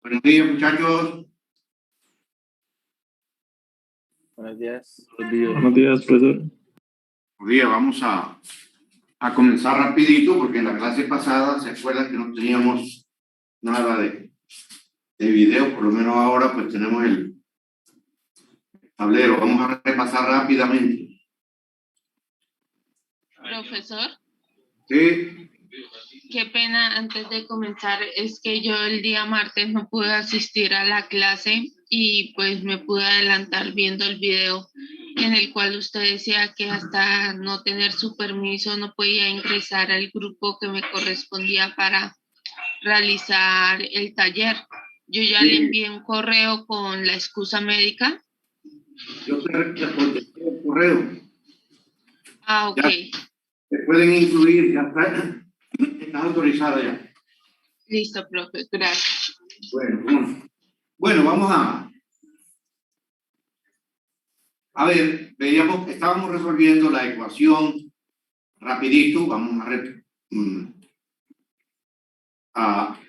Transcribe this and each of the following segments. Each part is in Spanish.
Buenos días, muchachos. Buenos días. Buenos días, profesor. Buenos días, vamos a comenzar rapidito porque en la clase pasada se acuerdan que no teníamos nada de video, por lo menos ahora pues tenemos el tablero. Vamos a repasar rápidamente. Profesor, Sí, qué pena, antes de comenzar, es que yo el día martes no pude asistir a la clase y pues me pude adelantar viendo el video en el cual usted decía que hasta no tener su permiso no podía ingresar al grupo que me correspondía para realizar el taller. Yo ya le envié un correo con la excusa médica. yo te contesté el correo. Ah, ok. Te pueden incluir, ya está autorizada ya. Listo, profe, gracias. Bueno, vamos a ver, veíamos, estábamos resolviendo la ecuación rapidito, vamos a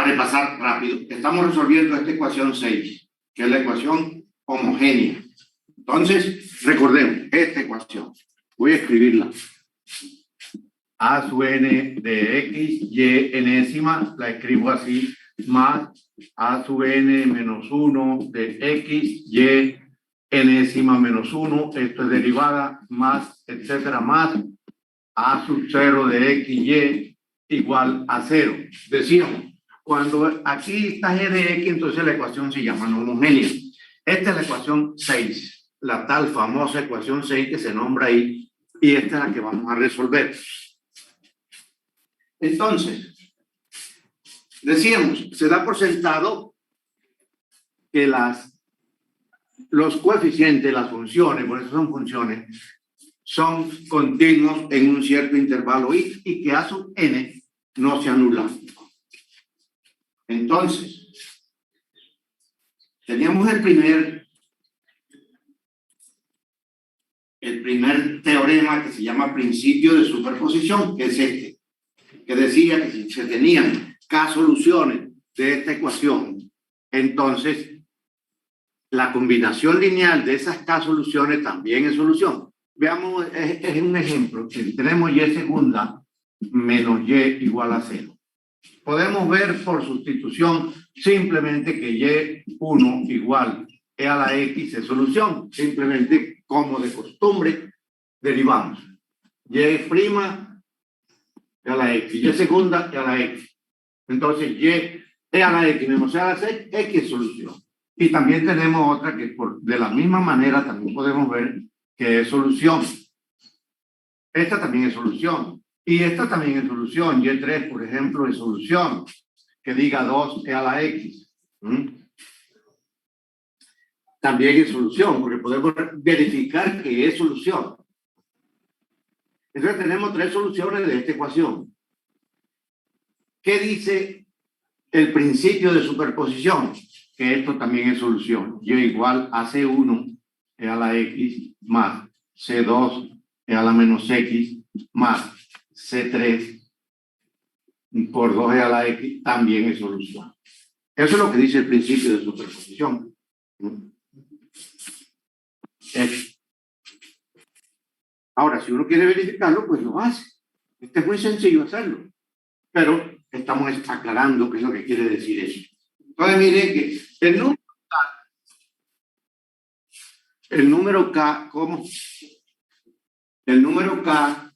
repasar rápido. Estamos resolviendo esta ecuación 6, que es la ecuación homogénea. Entonces, recordemos, esta ecuación, voy a escribirla. A sub n de x, y enésima, la escribo así, más a sub n menos 1 de x, y enésima menos 1, esto es derivada, más, etcétera, más a sub 0 de x, y igual a 0. Decíamos, cuando aquí está g de x, entonces la ecuación se llama no homogénea. Esta es la ecuación 6, la tal famosa ecuación 6 que se nombra ahí, y esta es la que vamos a resolver. Entonces, decíamos, se da por sentado que los coeficientes, las funciones, por eso son funciones, son continuos en un cierto intervalo y que a sub n no se anula. Entonces, teníamos el primer teorema que se llama principio de superposición, que es este, que decía que si se tenían k soluciones de esta ecuación, entonces la combinación lineal de esas k soluciones también es solución. Veamos, es un ejemplo. Si tenemos y segunda menos y igual a 0. Podemos ver por sustitución simplemente que y1 igual e a la X es solución. Simplemente, como de costumbre, derivamos. Y' e a la X, Y segunda e a la X. Entonces, Y e a la X menos E a la X es solución. Y también tenemos otra que de la misma manera también podemos ver que es solución. Esta también es solución. Y esta también es solución. Y3, por ejemplo, es solución. Que diga 2e a la X. También es solución, porque podemos verificar que es solución. Entonces tenemos 3 soluciones de esta ecuación. ¿Qué dice el principio de superposición? Que esto también es solución. Y igual a C1 e a la X más C2 e a la menos X más C3 por 2e a la X también es solución. Eso es lo que dice el principio de superposición. Ahora, si uno quiere verificarlo, pues lo hace. Es muy sencillo hacerlo. Pero estamos aclarando qué es lo que quiere decir eso. Entonces, miren que el número K, ¿cómo? El número K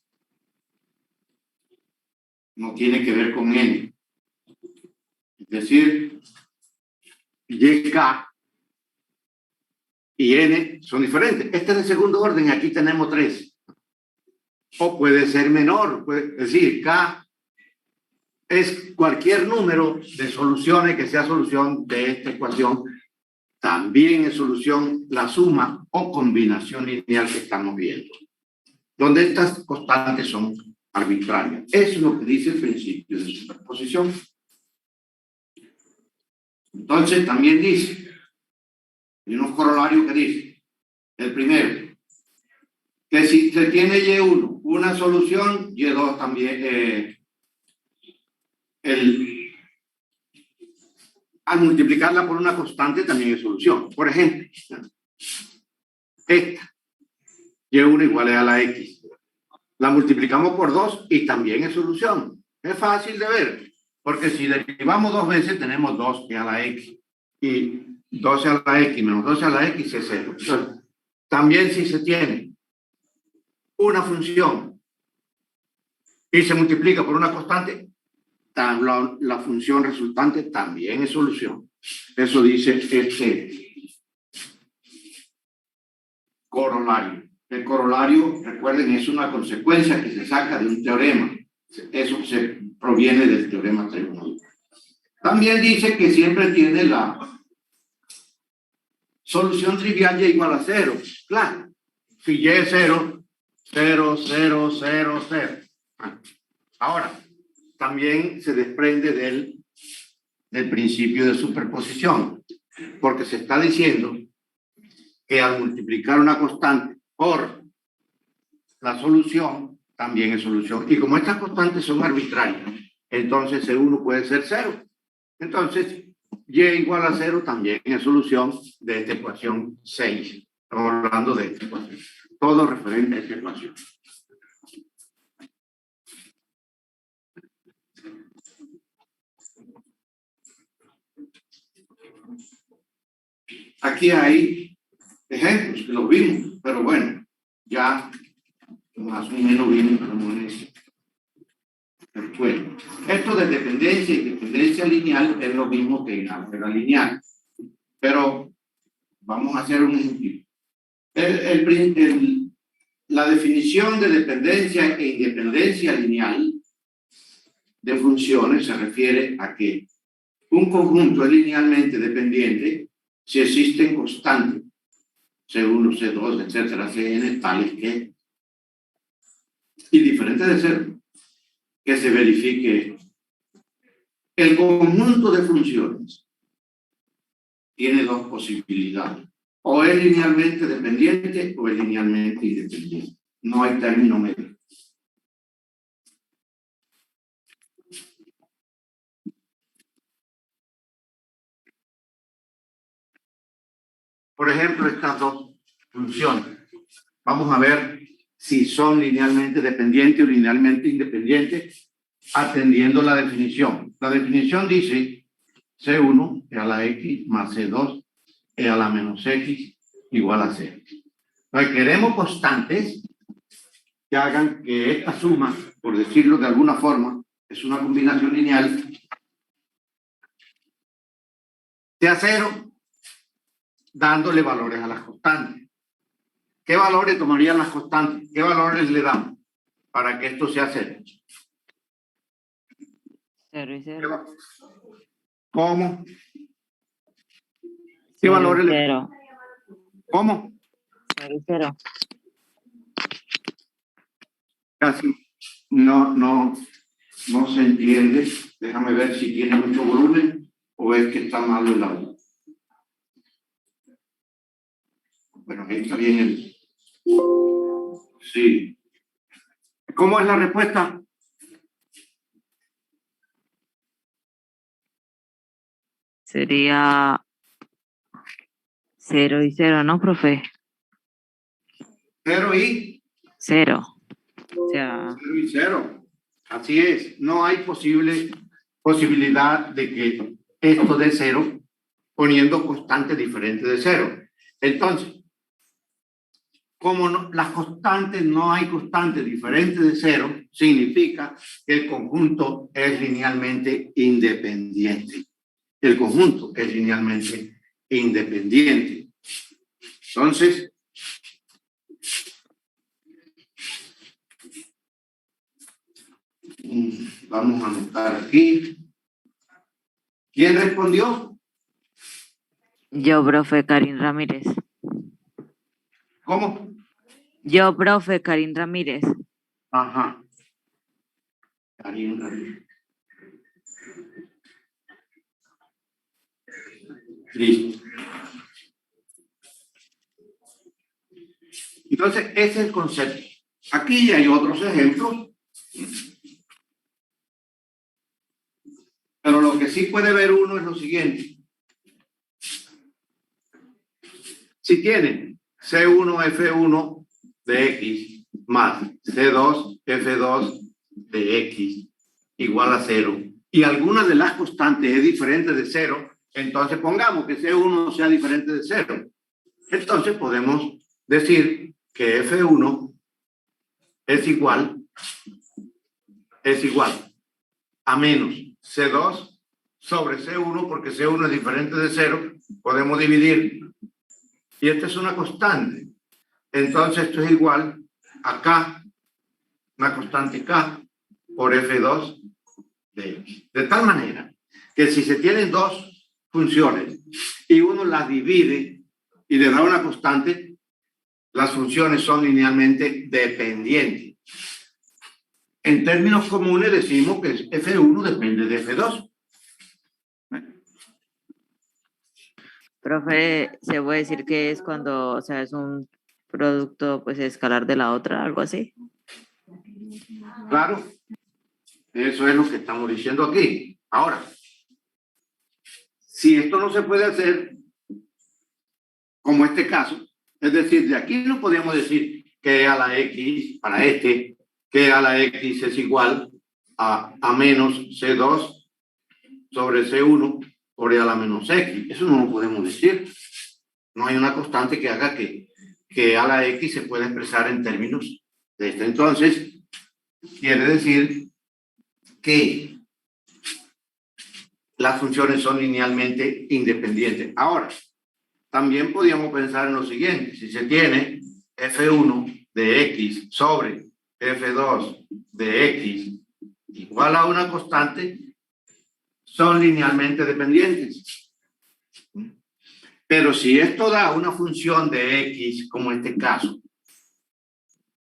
no tiene que ver con N. Es decir, YK y N son diferentes. Este es de segundo orden, aquí tenemos 3. O puede ser menor, es decir, K es cualquier número de soluciones que sea solución de esta ecuación. También es solución la suma o combinación lineal que estamos viendo, donde estas constantes son arbitrarias. Eso es lo que dice el principio de superposición. Entonces también dice, hay unos corolarios que dice, el primero, que si se tiene Y1 una solución, Y2 también, al multiplicarla por una constante también es solución. Por ejemplo, esta, Y1 igual a la X. La multiplicamos por 2 y también es solución. Es fácil de ver, porque si derivamos 2 veces tenemos 2e a la X. Y 12 a la X menos 12 a la X es 0. Entonces, también si se tiene una función y se multiplica por una constante, la función resultante también es solución. Eso dice este corolario. El corolario, recuerden, es una consecuencia que se saca de un teorema. Eso se proviene del teorema trigonal. También dice que siempre tiene la solución trivial y igual a 0. Claro, si y es 0, 0, 0, 0, 0. Ahora, también se desprende del principio de superposición, porque se está diciendo que al multiplicar una constante por la solución, también es solución. Y como estas constantes son arbitrarias, entonces C1 puede ser 0. Entonces, Y igual a 0 también es solución de esta ecuación 6. Estamos hablando de esta ecuación. Todo referente a esta ecuación. Aquí hay ejemplos que los vimos, pero bueno, ya más o menos vimos cómo es. Bueno, esto de dependencia y dependencia lineal es lo mismo que en álgebra lineal, pero vamos a hacer un ejemplo. La definición de dependencia e independencia lineal de funciones se refiere a que un conjunto es linealmente dependiente si existen constantes, C1, C2, etcétera, Cn, tales que, y diferentes de cero, que se verifique el conjunto de funciones tiene 2 posibilidades, o es linealmente dependiente o es linealmente independiente. No hay término medio. Por ejemplo, estas 2 funciones. Vamos a ver si son linealmente dependientes o linealmente independientes, atendiendo la definición. La definición dice C1 a la X más C2 e a la menos x igual a 0. Entonces, queremos constantes que hagan que esta suma, por decirlo de alguna forma, es una combinación lineal, sea 0, dándole valores a las constantes. ¿Qué valores tomarían las constantes? ¿Qué valores le damos para que esto sea 0? 0 y 0. ¿Cómo? ¿Qué valores le damos? 0. ¿Cómo? 0 y 0. Casi no se entiende. Déjame ver si tiene mucho volumen o es que está malo el audio. Bueno, ahí está bien el... Sí. ¿Cómo es la respuesta? Sería 0 y 0, ¿no, profe? 0 y 0. O sea, 0 y 0. Así es. No hay posibilidad de que esto dé 0 poniendo constantes diferentes de 0. Entonces, como las constantes, no hay constantes diferentes de 0, significa que el conjunto es linealmente independiente. El conjunto es linealmente independiente. Entonces, vamos a anotar aquí. ¿Quién respondió? yo, profe Karin Ramírez. ¿Cómo? Yo, profe Karin Ramírez. Ajá. Karin Ramírez. Listo. Entonces, ese es el concepto. Aquí hay otros ejemplos. Pero lo que sí puede ver uno es lo siguiente. Si tienen C1F1 de X más C2F2 de X igual a 0 y alguna de las constantes es diferente de 0, entonces pongamos que C1 sea diferente de 0. Entonces podemos decir que F1 es igual a menos C2 sobre C1, porque C1 es diferente de 0, podemos dividir. Y esta es una constante. Entonces esto es igual a K, una constante K, por F2 de X. De tal manera que si se tienen dos funciones y uno las divide y le da una constante, las funciones son linealmente dependientes. En términos comunes decimos que F1 depende de F2. Profe, ¿se puede decir que es cuando, o sea, es un producto pues escalar de la otra, algo así? Claro, eso es lo que estamos diciendo aquí. Ahora, si esto no se puede hacer, como este caso, es decir, de aquí no podemos decir que a la X, para este, que a la X es igual a menos C2 sobre C1 por E a la menos X. Eso no lo podemos decir. No hay una constante que haga que a la X se pueda expresar en términos de esto. Entonces, quiere decir que las funciones son linealmente independientes. Ahora, también podríamos pensar en lo siguiente. Si se tiene F1 de X sobre F2 de X igual a una constante, son linealmente dependientes. Pero si esto da una función de X, como en este caso,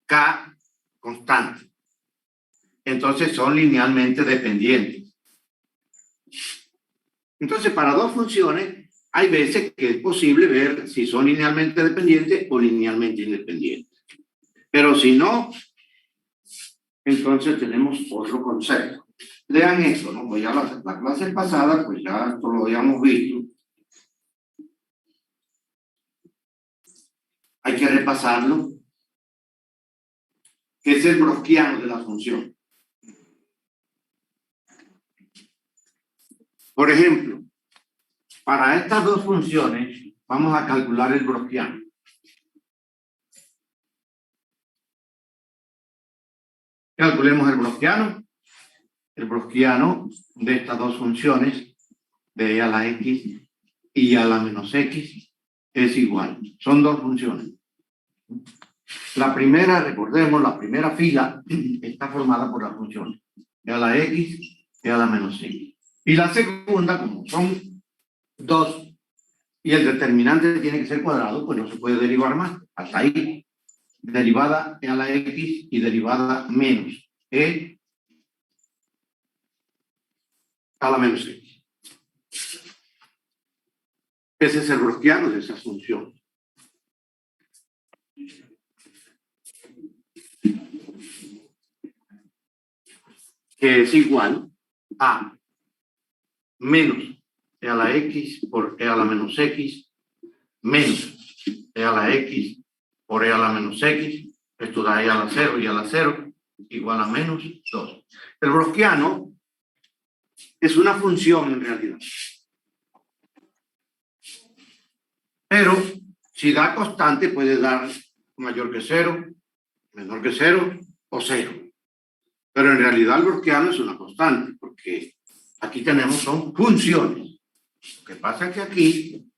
K constante, entonces son linealmente dependientes. Entonces, para dos funciones, hay veces que es posible ver si son linealmente dependientes o linealmente independientes. Pero si no, entonces tenemos otro concepto. Lean esto, ¿no? Pues ya la clase pasada, pues ya esto lo habíamos visto. Hay que repasarlo. ¿Qué es el browskiano de la función? Por ejemplo, para estas dos funciones, vamos a calcular el browskiano. Calculemos el browskiano. El browskiano de estas dos funciones, de e a la x y a la menos x, es igual. Son dos funciones. La primera, recordemos, la primera fila está formada por las funciones e a la x y a la menos x. Y la segunda, como son dos y el determinante tiene que ser cuadrado, pues no se puede derivar más. Hasta ahí, derivada e a la x y derivada menos e a la menos x. Ese es el browskiano de esa función. Que es igual a menos e a la x por e a la menos x menos e a la x por e a la menos x. Esto da e a la 0 y a la 0 igual a menos 2. El browskiano es una función en realidad. Pero si da constante puede dar mayor que 0, menor que 0 o 0. Pero en realidad el browskiano es una constante porque aquí tenemos son funciones. Lo que pasa es que aquí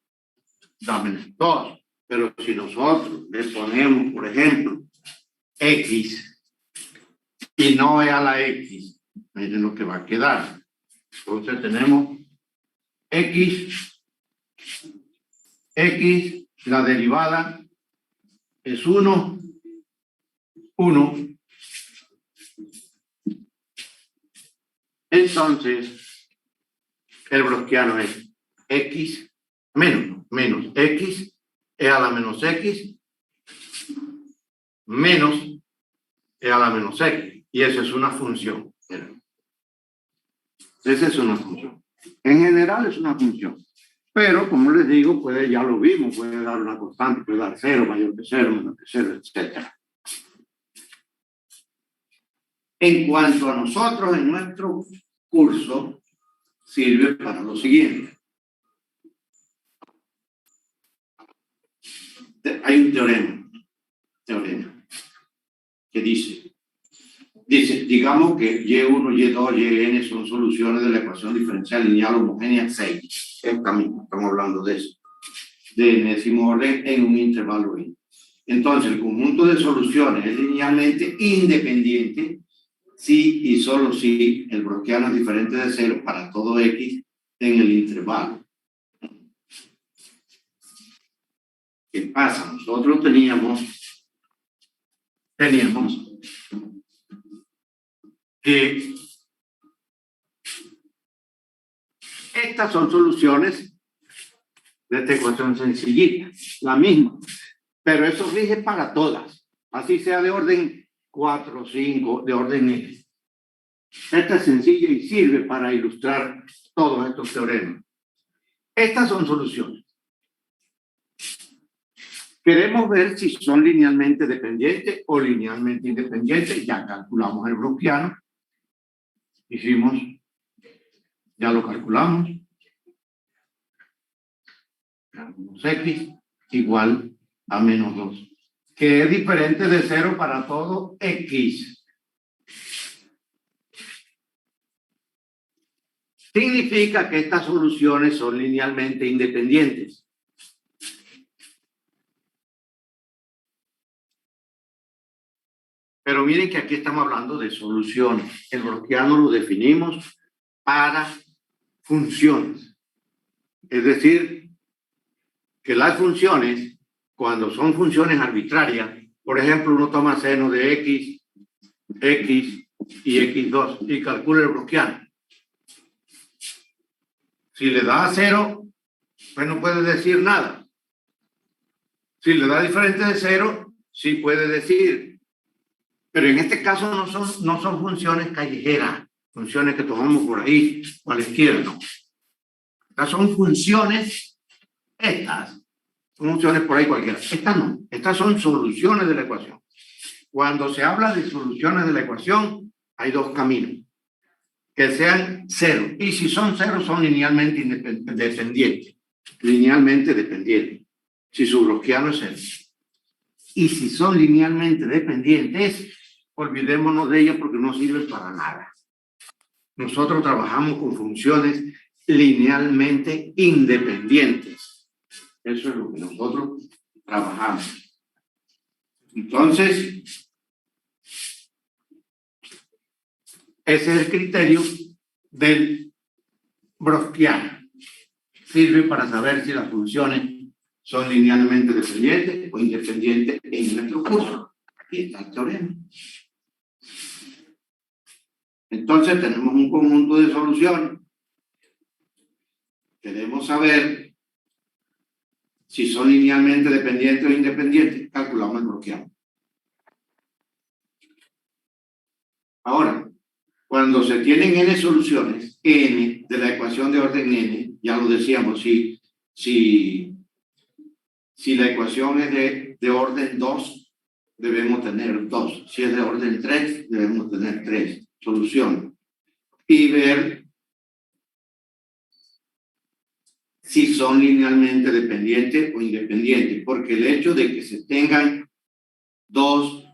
da menos 2. Pero si nosotros le ponemos, por ejemplo, x y no e a la x, miren lo que va a quedar. Entonces tenemos x, la derivada es 1, 1. Entonces, el browskiano es x menos x e a la menos x menos e a la menos x. Y esa es una función. Esa es una función. En general es una función. Pero, como les digo, puede, ya lo vimos, puede dar una constante, puede dar 0, mayor que 0, menor que 0, etc. En cuanto a nosotros, en nuestro curso, sirve para lo siguiente. Hay un teorema que dice, digamos que Y1, Y2, Yn son soluciones de la ecuación diferencial lineal homogénea 6. Esta misma, estamos hablando de eso, de enésimo orden en un intervalo n. Entonces, el conjunto de soluciones es linealmente independiente si y solo si el browskiano es diferente de 0 para todo x en el intervalo. ¿Qué pasa? Nosotros teníamos que estas son soluciones de esta ecuación sencillita, la misma, pero eso rige para todas, así sea de orden 4, 5, de orden n. Esta es sencilla y sirve para ilustrar todos estos teoremas. Estas son soluciones. Queremos ver si son linealmente dependientes o linealmente independientes. Ya calculamos el browskiano. Ya lo calculamos. Menos x igual a menos 2. Que es diferente de 0 para todo x. Significa que estas soluciones son linealmente independientes. Pero miren que aquí estamos hablando de soluciones. El browskiano lo definimos para funciones. Es decir, que las funciones, cuando son funciones arbitrarias, por ejemplo, uno toma seno de x y x2 y calcula el browskiano. Si le da a 0, pues no puede decir nada. Si le da diferente de 0, sí puede decir. Pero en este caso no son funciones callejeras, funciones que tomamos por ahí, a la izquierda, no. Estas son funciones, son funciones por ahí cualquiera. Estas no, estas son soluciones de la ecuación. Cuando se habla de soluciones de la ecuación, hay dos caminos. Que sean 0. Y si son 0, son linealmente dependientes. linealmente dependientes. Si su browskiano es 0. Y si son linealmente dependientes, olvidémonos de ellas porque no sirven para nada. Nosotros trabajamos con funciones linealmente independientes. Eso es lo que nosotros trabajamos. Entonces, ese es el criterio del browskiano. Sirve para saber si las funciones son linealmente dependientes o independientes en nuestro curso. Aquí está el teorema. Entonces tenemos un conjunto de soluciones. Queremos saber si son linealmente dependientes o independientes. Calculamos el browskiano. Ahora, cuando se tienen n soluciones, n de la ecuación de orden n, ya lo decíamos, si la ecuación es de orden 2, debemos tener 2. Si es de orden 3, debemos tener 3 soluciones. Y ver si son linealmente dependientes o independientes, porque el hecho de que se tengan 2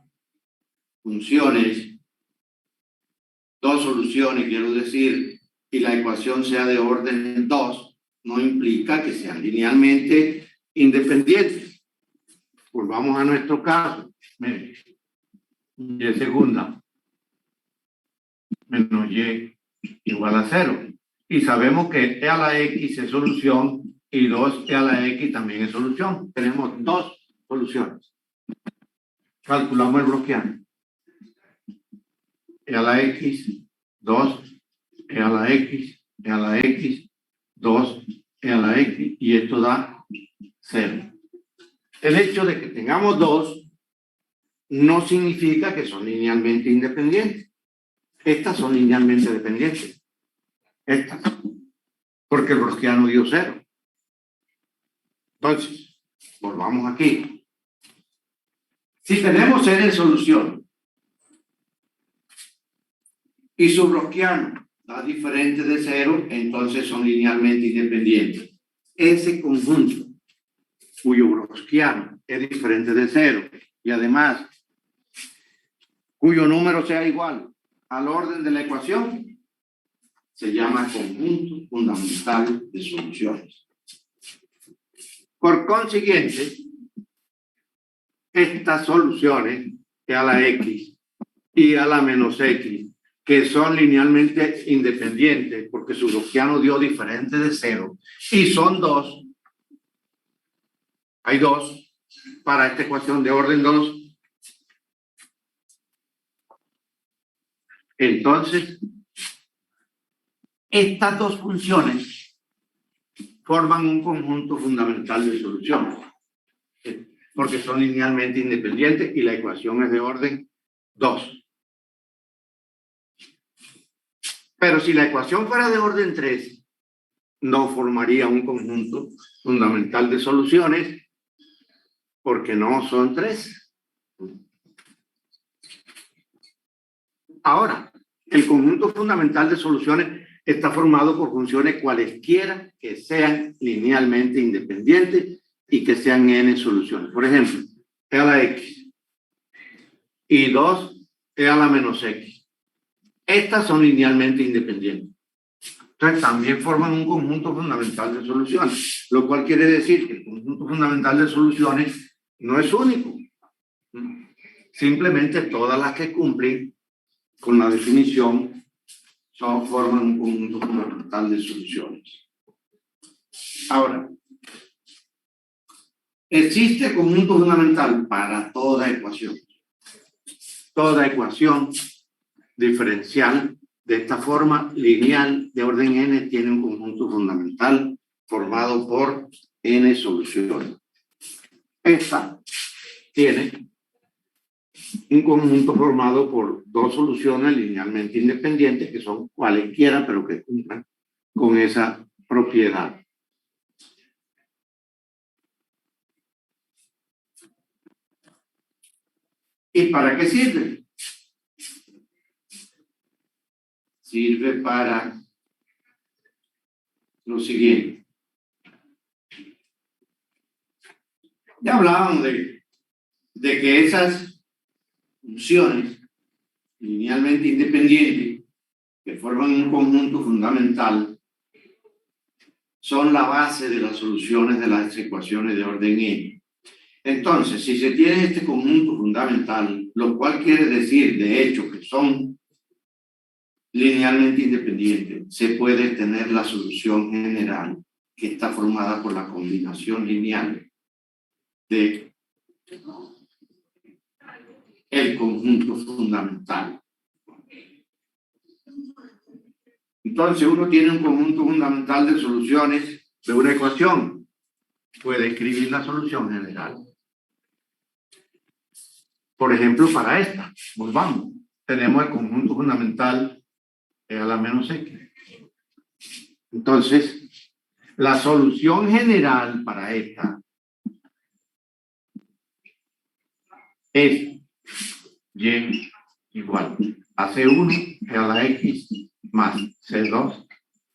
funciones, 2 soluciones, quiero decir, y la ecuación sea de orden 2, no implica que sean linealmente independientes. Volvamos a nuestro caso. Miren, y segunda menos y igual a 0. Y sabemos que e a la x es solución y 2e a la x también es solución. Tenemos 2 soluciones. Calculamos el browskiano. E a la x, 2, e a la x, e a la x, 2, e a la x, y esto da 0. El hecho de que tengamos 2 no significa que son linealmente independientes. Estas son linealmente dependientes. Estas. Porque el browskiano dio 0. Entonces, volvamos aquí. Si tenemos n solución y su browskiano da diferente de 0, entonces son linealmente independientes. Ese conjunto cuyo browskiano es diferente de 0 y además cuyo número sea igual al orden de la ecuación, se llama conjunto fundamental de soluciones. Por consiguiente, estas soluciones e a la x y a la menos x, que son linealmente independientes porque su browskiano dio diferente de 0 y son 2, hay 2 para esta ecuación de orden 2. Entonces, estas 2 funciones forman un conjunto fundamental de soluciones, porque son linealmente independientes y la ecuación es de orden 2. Pero si la ecuación fuera de orden 3, no formaría un conjunto fundamental de soluciones, porque no son 3. Ahora, el conjunto fundamental de soluciones está formado por funciones cualesquiera que sean linealmente independientes y que sean n soluciones. Por ejemplo, e a la x y 2 e a la menos x. Estas son linealmente independientes. Entonces, también forman un conjunto fundamental de soluciones, lo cual quiere decir que el conjunto fundamental de soluciones no es único. Simplemente todas las que cumplen con la definición forman un conjunto fundamental de soluciones. Ahora, existe conjunto fundamental para toda ecuación. Toda ecuación diferencial de esta forma lineal de orden n tiene un conjunto fundamental formado por n soluciones. Esta tiene un conjunto formado por 2 soluciones linealmente independientes que son cualesquiera pero que cumplan con esa propiedad. ¿Y para qué sirve? Sirve para lo siguiente. Ya hablábamos de que esas funciones linealmente independientes que forman un conjunto fundamental son la base de las soluciones de las ecuaciones de orden n. Entonces, si se tiene este conjunto fundamental, lo cual quiere decir, de hecho, que son linealmente independientes, se puede tener la solución general, que está formada por la combinación lineal de el conjunto fundamental. Entonces, uno tiene un conjunto fundamental de soluciones de una ecuación. Puede escribir la solución general. Por ejemplo, para esta, volvamos. Tenemos el conjunto fundamental e a la menos x. Entonces, la solución general para esta es y igual a C1 e a la x más C2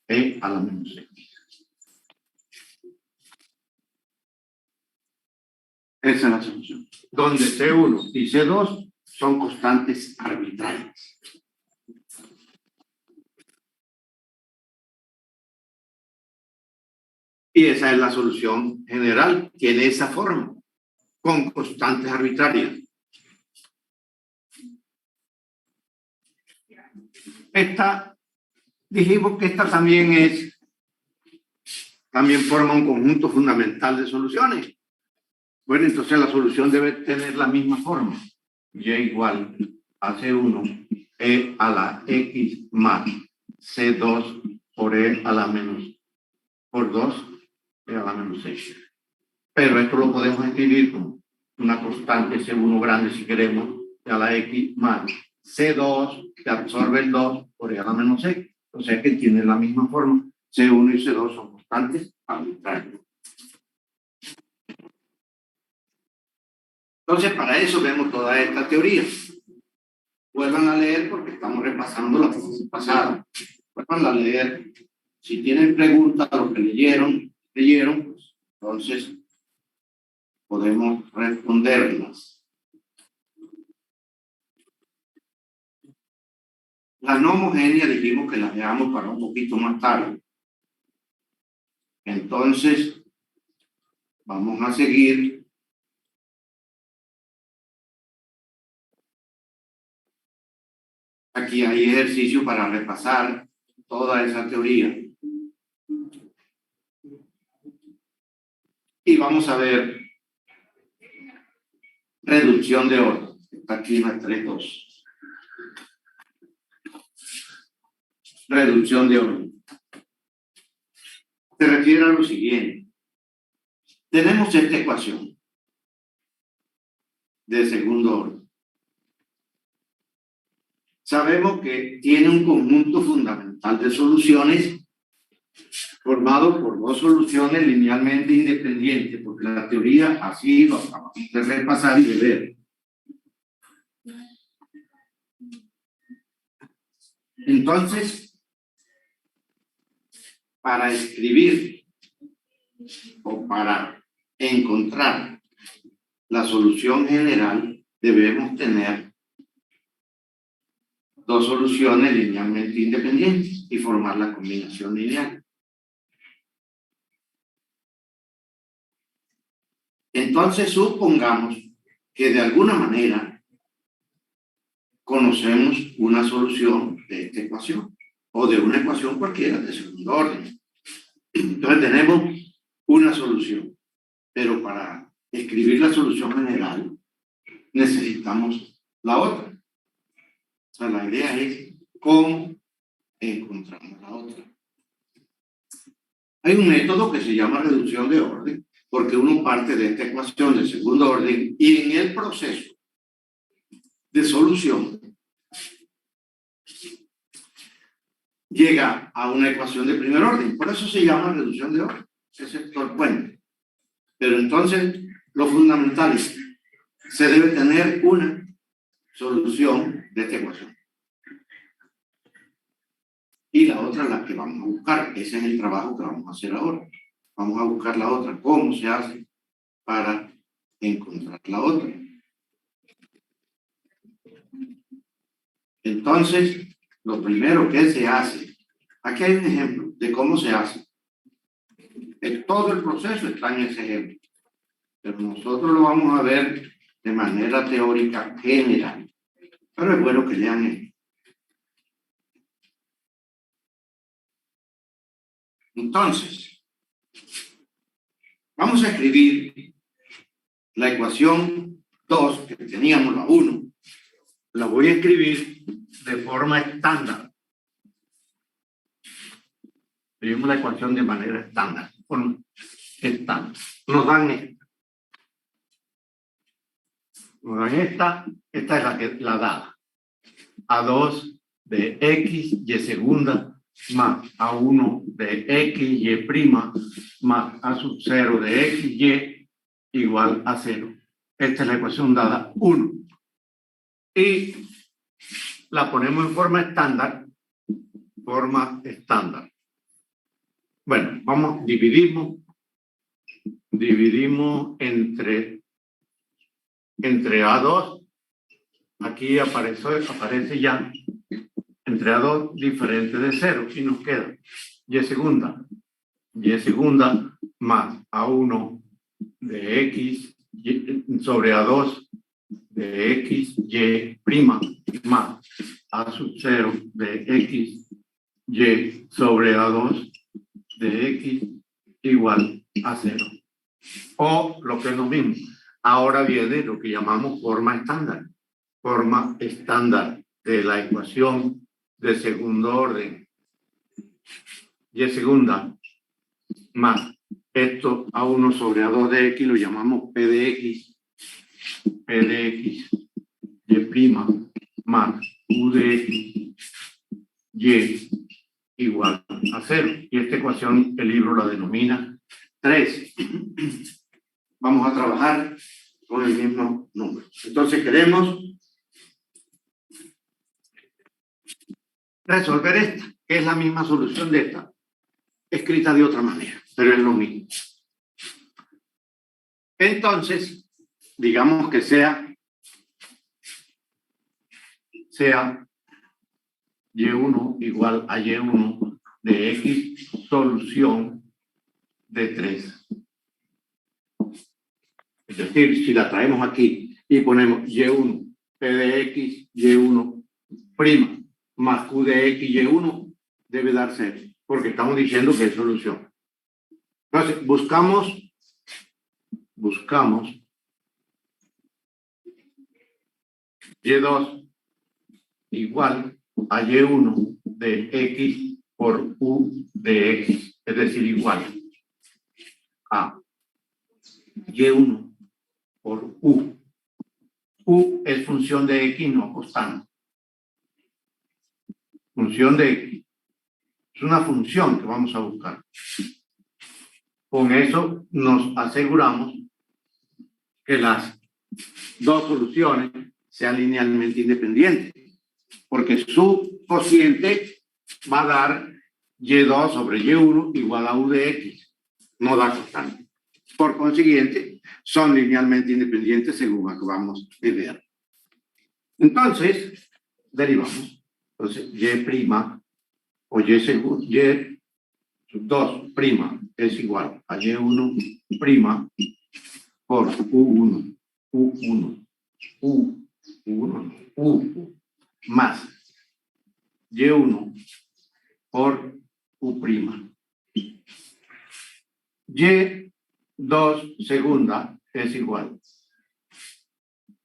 e a la menos x. Esa es la solución. Donde C1 y C2 son constantes arbitrarias. Y esa es la solución general. Tiene esa forma, con constantes arbitrarias. Esta, dijimos que esta también forma un conjunto fundamental de soluciones. Bueno, entonces la solución debe tener la misma forma. Y igual a C1 e a la x más C2 por e a la menos, por 2 e a la menos x. Pero esto lo podemos escribir como una constante C1 grande si queremos, e a la x más C2 que absorbe el 2 por e a la menos x. O sea que tiene la misma forma. C1 y C2 son constantes arbitrarias. Entonces, para eso vemos toda esta teoría. Vuelvan a leer porque estamos repasando la clase pasada. Vuelvan a leer. Si tienen preguntas a lo que leyeron, pues, entonces podemos responderlas. La no homogénea dijimos que la dejamos para un poquito más tarde. Entonces, vamos a seguir. Aquí hay ejercicio para repasar toda esa teoría. Y vamos a ver reducción de orden. Está aquí nuestra 2. Reducción de orden. Se refiere a lo siguiente. Tenemos esta ecuación de segundo orden. Sabemos que tiene un conjunto fundamental de soluciones formado por dos soluciones linealmente independientes, porque la teoría así lo acabamos de repasar y de ver. Entonces, para escribir o para encontrar la solución general, debemos tener dos soluciones linealmente independientes y formar la combinación lineal. Entonces, supongamos que de alguna manera conocemos una solución de esta ecuación o de una ecuación cualquiera de segundo orden. Entonces, tenemos una solución, pero para escribir la solución general necesitamos la otra. O sea, la idea es cómo encontramos la otra. Hay un método que se llama reducción de orden, porque uno parte de esta ecuación de segundo orden y en el proceso de solución llega a una ecuación de primer orden. Por eso se llama reducción de orden, ese es todo el puente. Pero entonces, lo fundamental es se debe tener una solución de esta ecuación. Y la otra es la que vamos a buscar. Ese es el trabajo que vamos a hacer ahora. Vamos a buscar la otra. ¿Cómo se hace para encontrar la otra. Entonces, lo primero que se hace, aquí hay un ejemplo de cómo se hace. Todo el proceso está en ese ejemplo, pero nosotros lo vamos a ver de manera teórica general. Pero es bueno que lean esto. Entonces, vamos a escribir la ecuación 2 que teníamos, la 1. La voy a escribir de forma estándar. Escribimos la ecuación de manera estándar. Forma estándar. Nos dan esta. Nos dan esta. Esta es la dada. A2 de x y segunda más A1 de x y prima más A sub 0 de x y igual a 0. Esta es la ecuación dada 1. Y la ponemos en forma estándar. Forma estándar. Bueno, vamos, dividimos entre A2. Aquí aparece ya entre A2 diferente de 0 y nos queda y segunda más A1 de x sobre A2 de x y prima más A sub 0 de x y sobre A2 de x igual a 0. O lo que es lo mismo, ahora viene lo que llamamos forma estándar. Forma estándar de la ecuación de segundo orden. Y segunda más esto A1 sobre A2 de x lo llamamos P de x y prima más U de x y igual a 0. Y esta ecuación el libro la denomina 3. Vamos a trabajar con el mismo número. Entonces queremos resolver esta, que es la misma solución de esta, escrita de otra manera, pero es lo mismo. Entonces, digamos que sea y1 igual a y1 de x solución de 3. Es decir, si la traemos aquí y ponemos y1 p de x y1 prima más q de x y1 debe dar 0, porque estamos diciendo que es solución. Entonces, buscamos y2 igual a y1 de x por u de x, es decir, igual a y1 por u. U es función de x, no constante. Función de x. Es una función que vamos a buscar. Con eso nos aseguramos que las dos soluciones sean linealmente independientes, porque su cociente va a dar y2 sobre y1 igual a u de x, no da constante. Por consiguiente, son linealmente independientes según acabamos de ver. Entonces, derivamos. Entonces, y prima o y sub 2 prima es igual a y1 prima por u1 más y1 por u prima. Y2 segunda es igual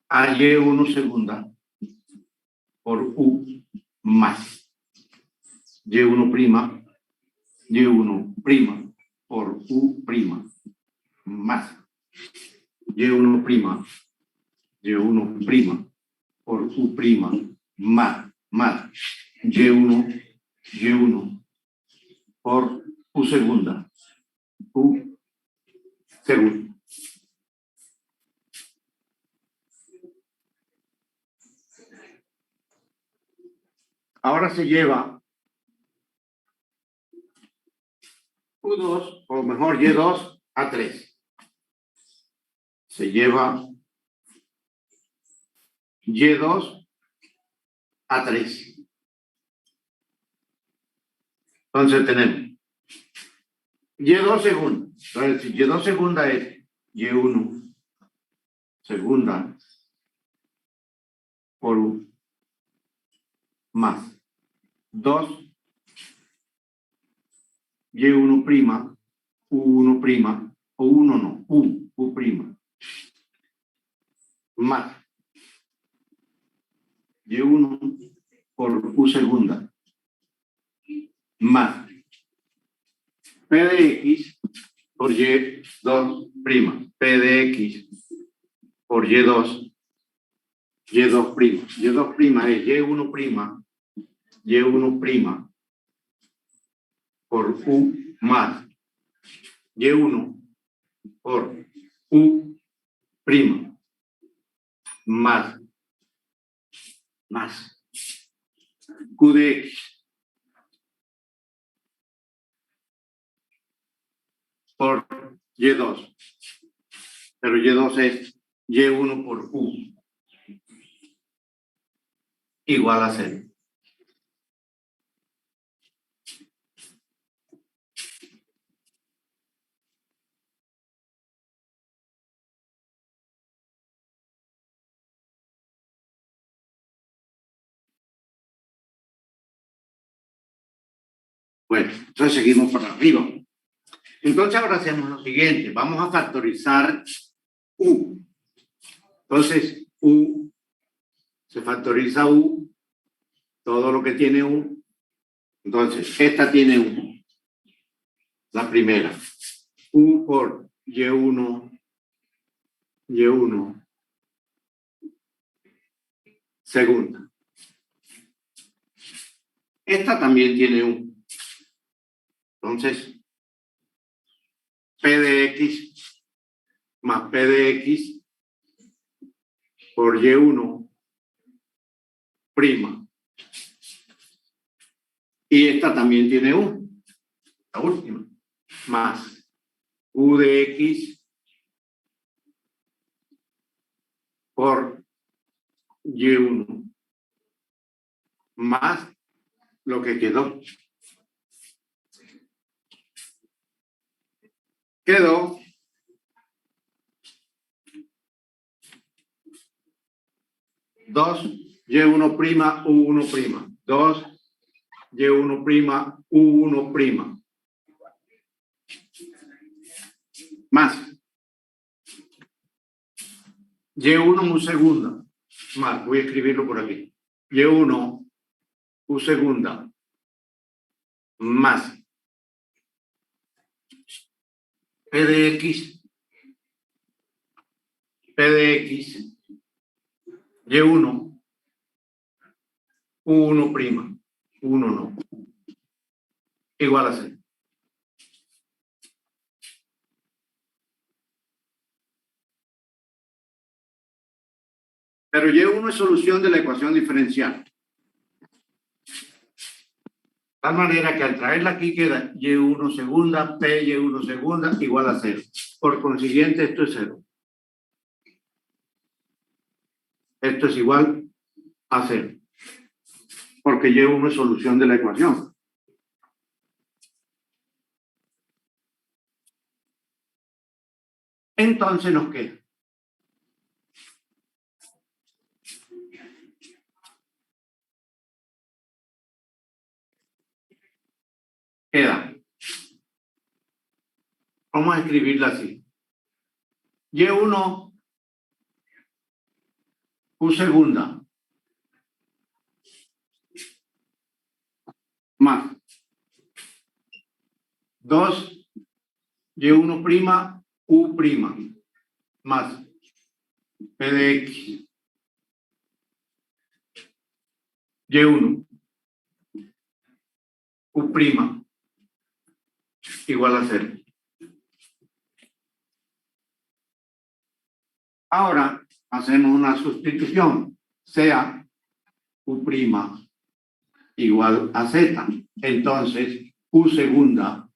a y1 segunda por u más y1 prima por u prima más y1 prima por u prima más y1 por u segunda. Ahora se lleva U2, o mejor Y2 a 3. se lleva Y2 a 3. Entonces tenemos Y2 segunda. Entonces, si Y2 segunda es Y1 segunda por U más 2 Y1 prima, U1 prima, o 1 no, U prima, más Y1 por U segunda, más P de X por Y2 prima, P de X por Y2 prima. Y2 prima es Y1 prima por U más Y1 por U prima más Q de X por Y2. Pero Y2 es Y1 por U igual a 0. Bueno, entonces seguimos para arriba. Entonces ahora hacemos lo siguiente. Vamos a factorizar U. Entonces, U, se factoriza U, todo lo que tiene U. Entonces, esta tiene U. La primera. U por Y1 segunda. Esta también tiene U. Entonces, P de X más P de X por Y1 prima. Y esta también tiene U. La última. Más U de X por Y1 más lo que quedó. Quedó dos Y1 prima U1 prima. 2 Y1 prima U1 prima. Más Y1 U segunda. Más, voy a escribirlo por aquí. Y1 U segunda. Más P de X. P de X. Y1 U1 prima. 1 no. Igual a 0. Pero Y1 es solución de la ecuación diferencial. De tal manera que al traerla aquí queda Y1 segunda, P Y1 segunda igual a 0. Por consiguiente, esto es 0. Esto es igual a 0. Porque Y1 es solución de la ecuación. Entonces nos queda vamos a escribirla así. Y1 U segunda más 2 Y1 prima U prima más P de X Y1 U prima igual a 0. Ahora hacemos una sustitución, sea U prima igual a Z. Entonces, U segunda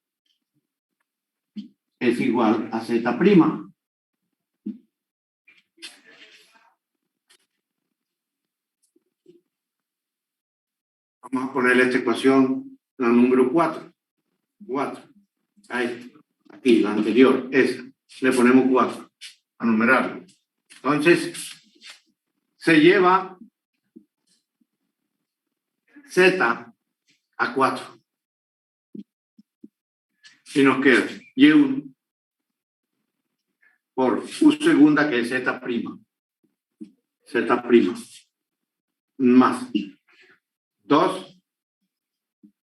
es igual a Z prima. Vamos a ponerle esta ecuación, la número 4. 4. Ahí, aquí, la anterior, esa. Le ponemos 4 a numerarlo. Entonces, se lleva Z a 4. Y nos queda Y1 por U segunda, que es Z prima. Z prima. Más 2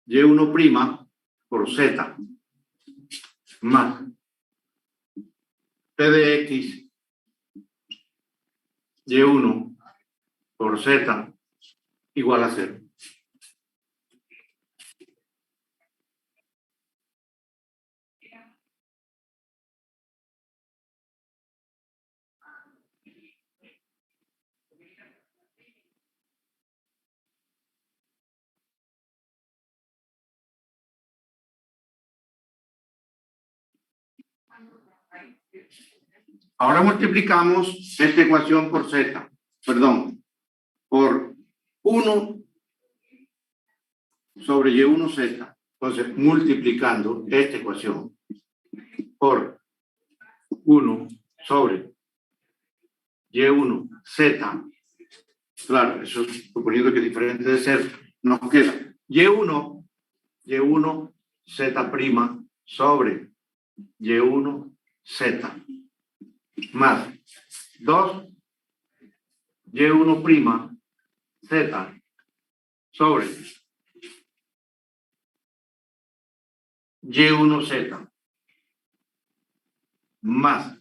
Y1 prima por Z. Más P de X Y1 por Z igual a 0. Ahora multiplicamos esta ecuación por Z, perdón, por 1 sobre Y1Z. Entonces, multiplicando esta ecuación por 1 sobre Y1Z, claro, eso suponiendo que es diferente de 0, nos queda Y1 Z prima sobre Y1Z más 2 Y1 prima Z sobre Y1Z más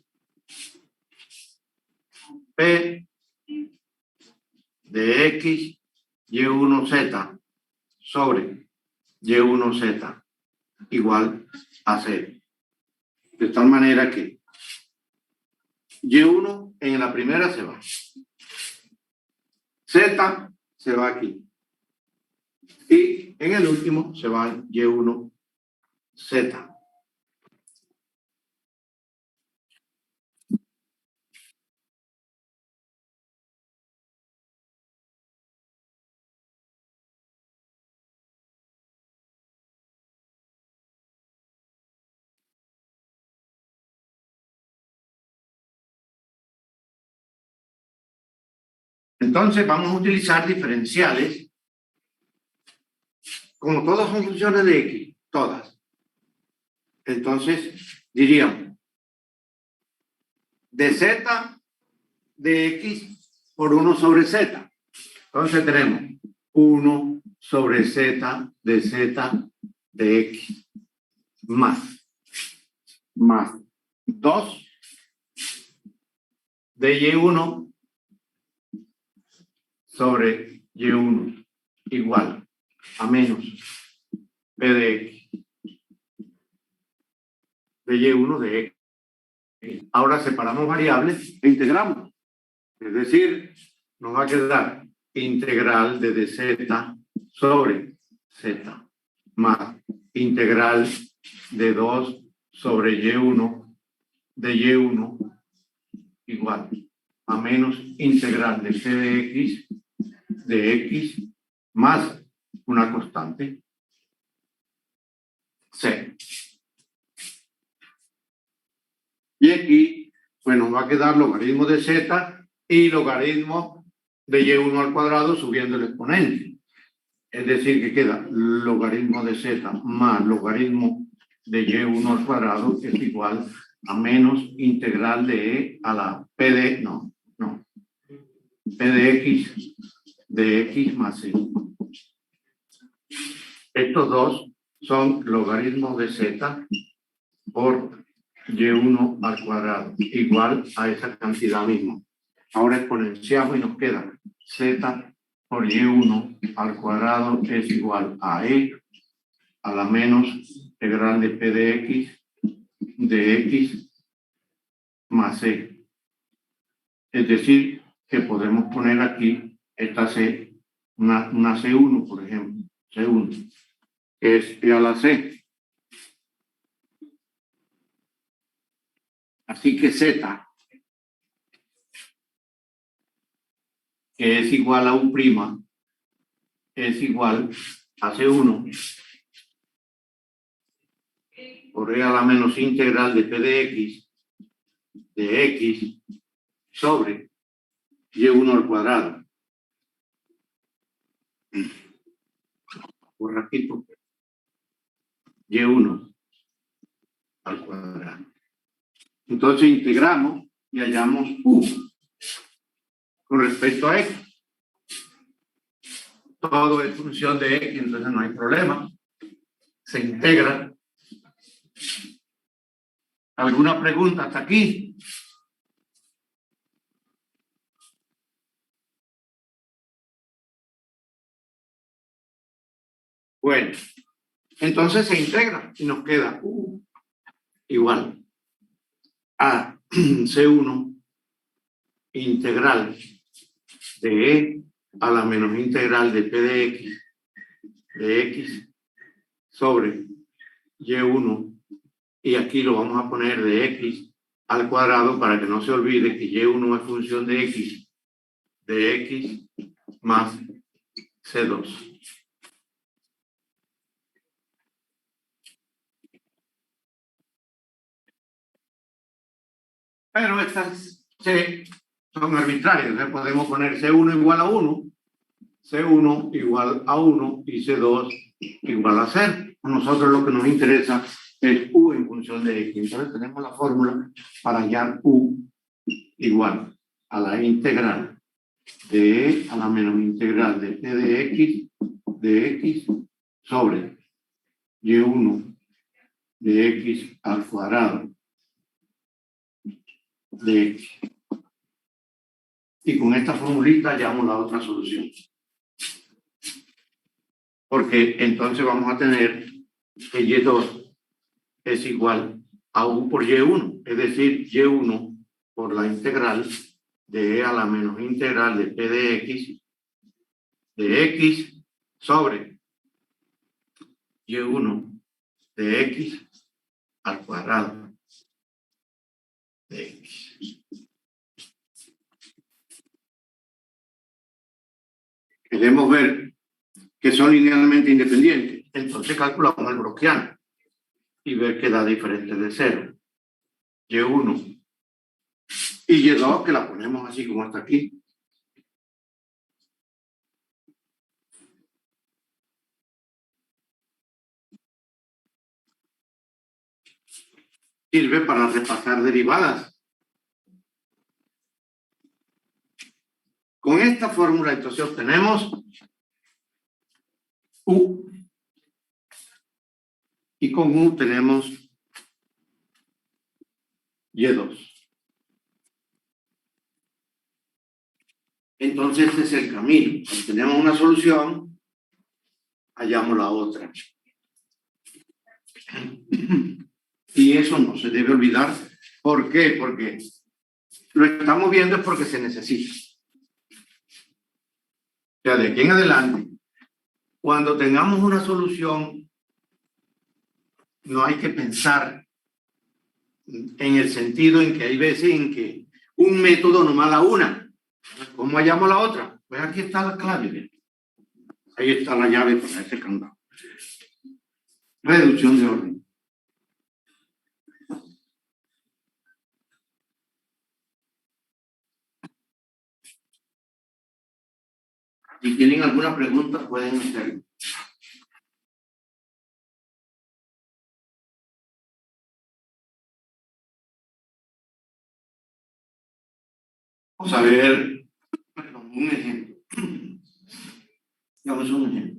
P de X Y1Z sobre Y1Z igual a 0. De tal manera que Y1 en la primera se va. Z se va aquí. Y en el último se va Y1Z. Entonces vamos a utilizar diferenciales. Como todas son funciones de X, todas. Entonces diríamos de Z de X por 1 sobre Z. Entonces tenemos 1 sobre Z de X más 2 de Y1 sobre Y1 igual a menos P de X de Y1 de X. Ahora separamos variables e integramos. Es decir, nos va a quedar integral de Z sobre Z más integral de 2 sobre Y1 de Y1 igual a menos integral de C de X más una constante C. Y aquí, pues nos va a quedar logaritmo de Z y logaritmo de Y1 al cuadrado subiendo el exponente. Es decir, que queda logaritmo de Z más logaritmo de Y1 al cuadrado es igual a menos integral de E a la P de, P de X más C. Estos dos son logaritmos de Z por Y1 al cuadrado, igual a esa cantidad misma. Ahora exponenciamos y nos queda Z por Y1 al cuadrado es igual a E a la menos integral de P de X más C. Es decir, que podemos poner aquí esta C, una C1, por ejemplo, C1, que es E a la C. Así que Z, que es igual a U', es igual a C1 por E a la menos integral de P de X sobre Y1 al cuadrado. Por ratito. Y1 al cuadrado. Entonces integramos y hallamos U con respecto a X. Todo es función de X, entonces no hay problema. Se integra. ¿Alguna pregunta hasta aquí? Bueno, entonces se integra y nos queda U igual a C1 integral de E a la menos integral de P de X sobre Y1, y aquí lo vamos a poner de X al cuadrado para que no se olvide que Y1 es función de X más C2. Pero estas C son arbitrarias, entonces podemos poner C1 igual a 1, C1 igual a 1 y C2 igual a 0. A nosotros lo que nos interesa es U en función de X. Entonces tenemos la fórmula para hallar U igual a la integral de E a la menos integral de P de X sobre Y1 de X al cuadrado de X. Y con esta formulita hallamos la otra solución. Porque entonces vamos a tener que Y2 es igual a U por Y1, es decir, Y1 por la integral de E a la menos integral de P de X sobre Y1 de X al cuadrado de X. Queremos ver que son linealmente independientes, entonces calculamos el browniano y ver que da diferente de 0. Y1 y Y2 que la ponemos así como está aquí. Sirve para repasar derivadas. Con esta fórmula entonces obtenemos U y con U tenemos Y2. Entonces este es el camino. Cuando tenemos una solución, hallamos la otra. Y eso no se debe olvidar. ¿Por qué? Porque lo estamos viendo es porque se necesita. O sea, de aquí en adelante, cuando tengamos una solución, no hay que pensar en el sentido en que hay veces en que un método nomás da una. ¿Cómo hallamos la otra? Pues aquí está la clave. ¿Ve? Ahí está la llave para este candado. Reducción de orden. Si tienen alguna pregunta, pueden hacerlo. Vamos a ver un ejemplo. Digamos un ejemplo.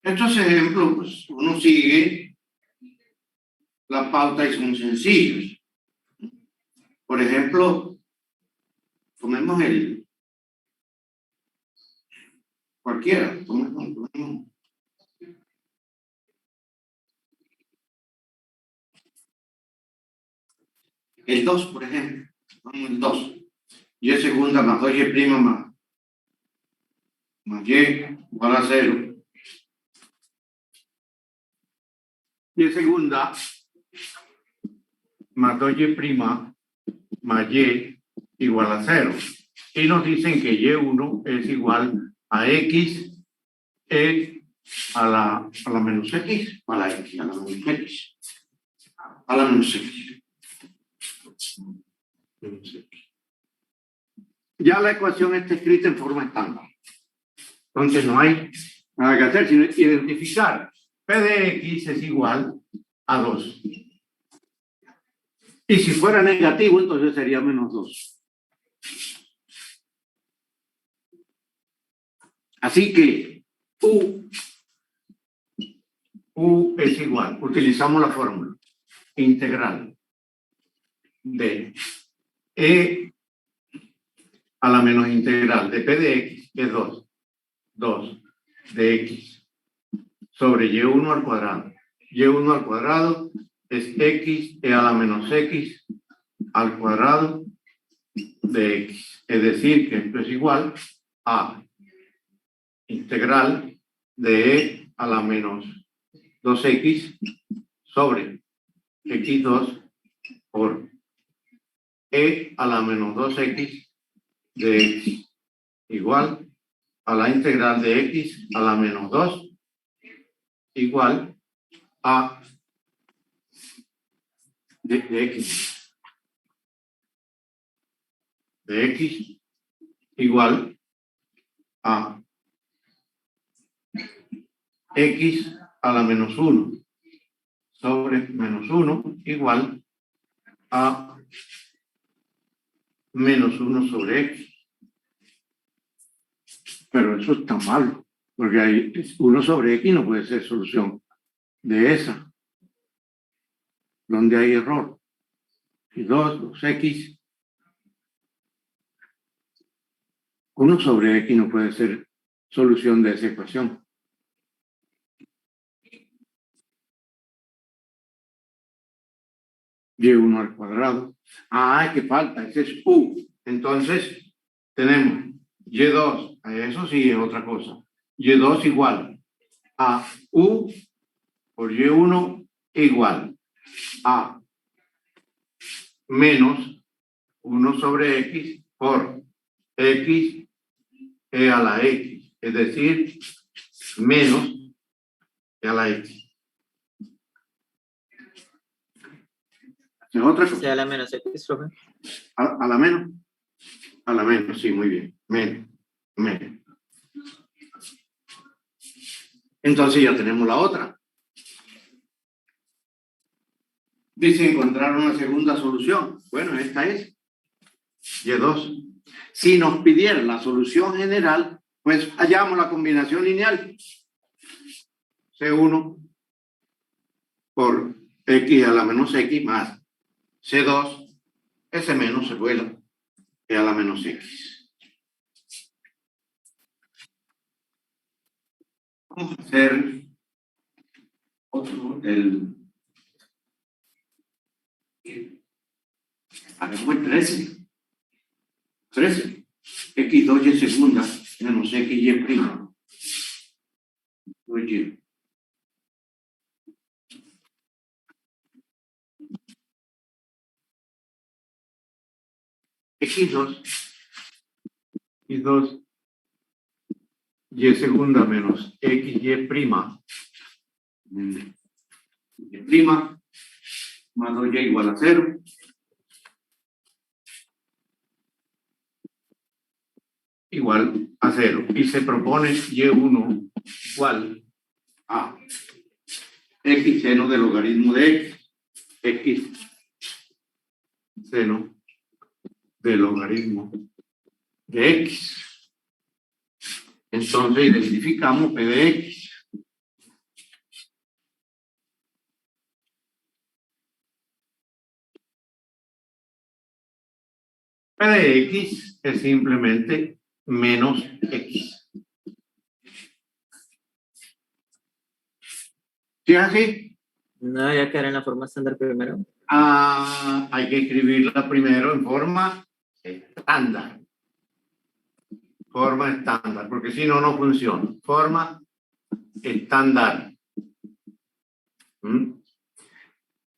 Estos ejemplos, pues, uno sigue la pauta y son sencillos. Por ejemplo, tomemos cualquiera, tomemos el 2, por ejemplo. Vamos el 2. Y segunda más 2y prima más y igual a 0. Y segunda más 2y prima más y igual a 0. Y nos dicen que y1 es igual a x a la menos x, a la x, a la menos x, a la menos x. Ya la ecuación está escrita en forma estándar. Entonces no hay nada que hacer, sino identificar p de x es igual a 2. Y si fuera negativo, entonces sería menos 2. Así que U es igual, utilizamos la fórmula integral de E a la menos integral de P de X, que es 2 de X sobre Y1 al cuadrado. Y1 al cuadrado es X E a la menos X al cuadrado de X. Es decir, que esto es igual a integral de E a la menos 2X sobre X2 por E a la menos 2X de X igual a la integral de X a la menos 2 igual a de X igual a X a la menos 1 sobre menos 1 igual a menos 1 sobre X. Pero eso está malo, porque hay 1 sobre X no puede ser solución de esa, donde hay error. Y 2x, 1 sobre X no puede ser solución de esa ecuación. Y1 al cuadrado. ¿Qué falta? Ese es U. Entonces, tenemos Y2, eso sí es otra cosa. Y2 igual a U por Y1 igual a menos 1 sobre X por X E a la X. Es decir, menos E a la X. ¿Es otra cosa? Sí, a la menos X, profe. ¿A la menos? A la menos, sí, muy bien. Menos. Entonces ya tenemos la otra. Dice encontrar una segunda solución. Bueno, esta es Y2. Si nos pidieran la solución general, pues hallamos la combinación lineal. C1 por X a la menos X más C2, ese menos se vuela, E a la menos X. Vamos a hacer otro, hagamos el 13. 13. X2y segunda menos XY prima. Oye. X2 y segunda menos XY prima y prima más 2y igual a 0 igual a 0 y se propone Y1 igual a X seno del logaritmo de X seno del logaritmo de X. Entonces identificamos P de X. P de X es simplemente menos X. ¿Sí es así? No debería quedar en la forma estándar primero. Hay que escribirla primero en forma estándar. Forma estándar, porque si no, no funciona. Forma estándar.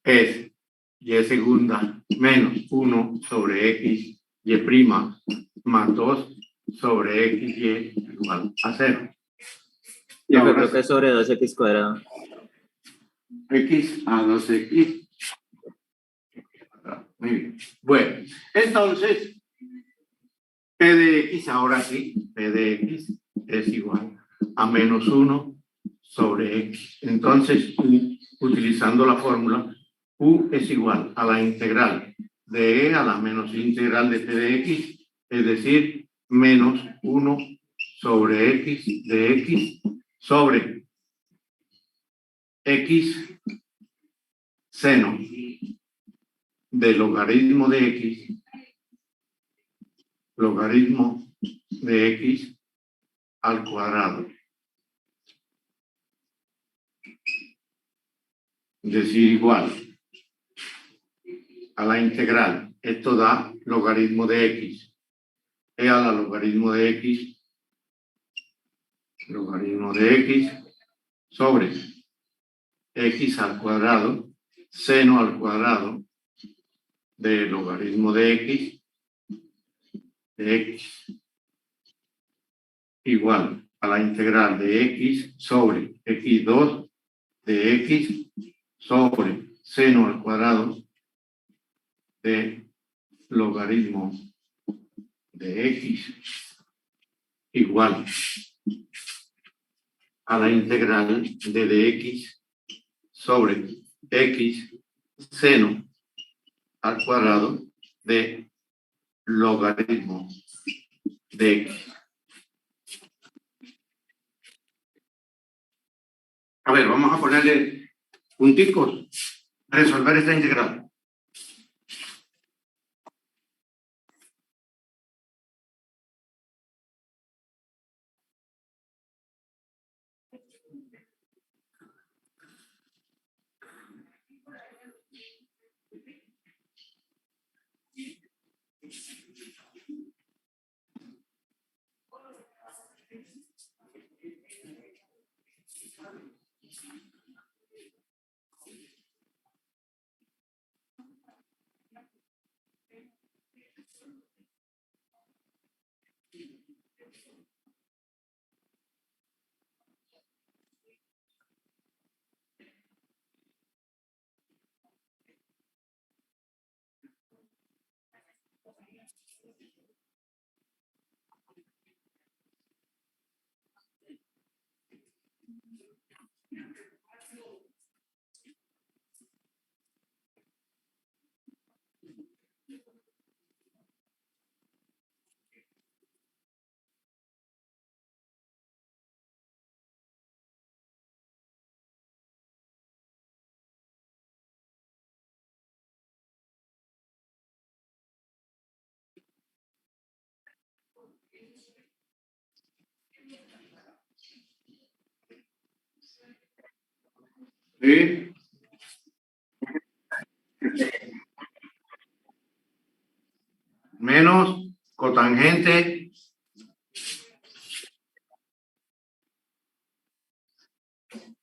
Es y segunda menos 1 sobre x y prima más 2 sobre x y igual a 0. Y Yo ahora creo que es sobre 2x cuadrado. x a 2x. Muy bien. Bueno, entonces, p de x, ahora sí, p de x es igual a menos 1 sobre x. Entonces, utilizando la fórmula, u es igual a la integral de e a la menos integral de p de x, es decir, menos 1 sobre x de x sobre x seno de logaritmo de x, logaritmo de x al cuadrado. Es decir, igual a la integral. Esto da logaritmo de x. E a la logaritmo de x sobre x al cuadrado, seno al cuadrado de logaritmo de x igual a la integral de x sobre x2 de x sobre seno al cuadrado de logaritmo de x igual a la integral de dx sobre x seno al cuadrado de logaritmo de x. A ver, vamos a ponerle punticos. Resolver esta integral. ¿Sí? Menos cotangente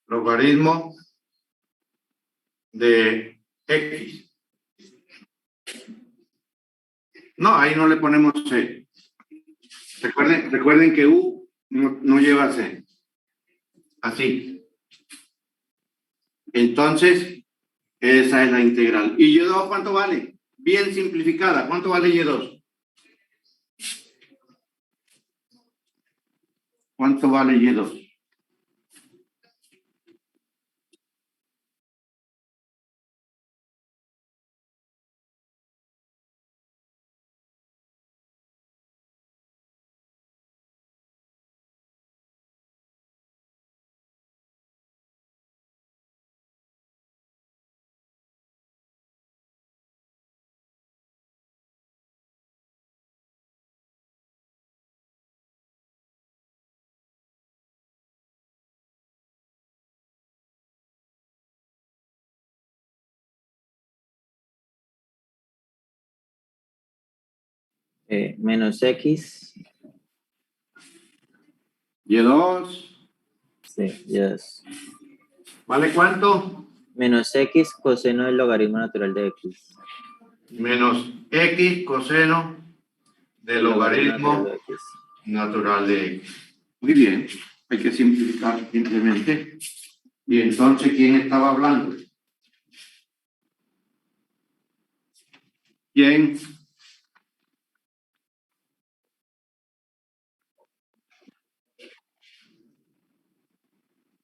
logaritmo de x. No, ahí no le ponemos c. Recuerden que u no lleva c. Así. Entonces, esa es la integral. ¿Y y2 cuánto vale? Bien simplificada. ¿Cuánto vale y2? ¿Cuánto vale y2? Menos X. Y2, Sí, yes. ¿vale cuánto? Menos X coseno del logaritmo natural de X. Menos X coseno del logaritmo natural de X. natural de X. Muy bien, hay que simplificar simplemente. Y entonces, ¿quién estaba hablando? ¿Quién?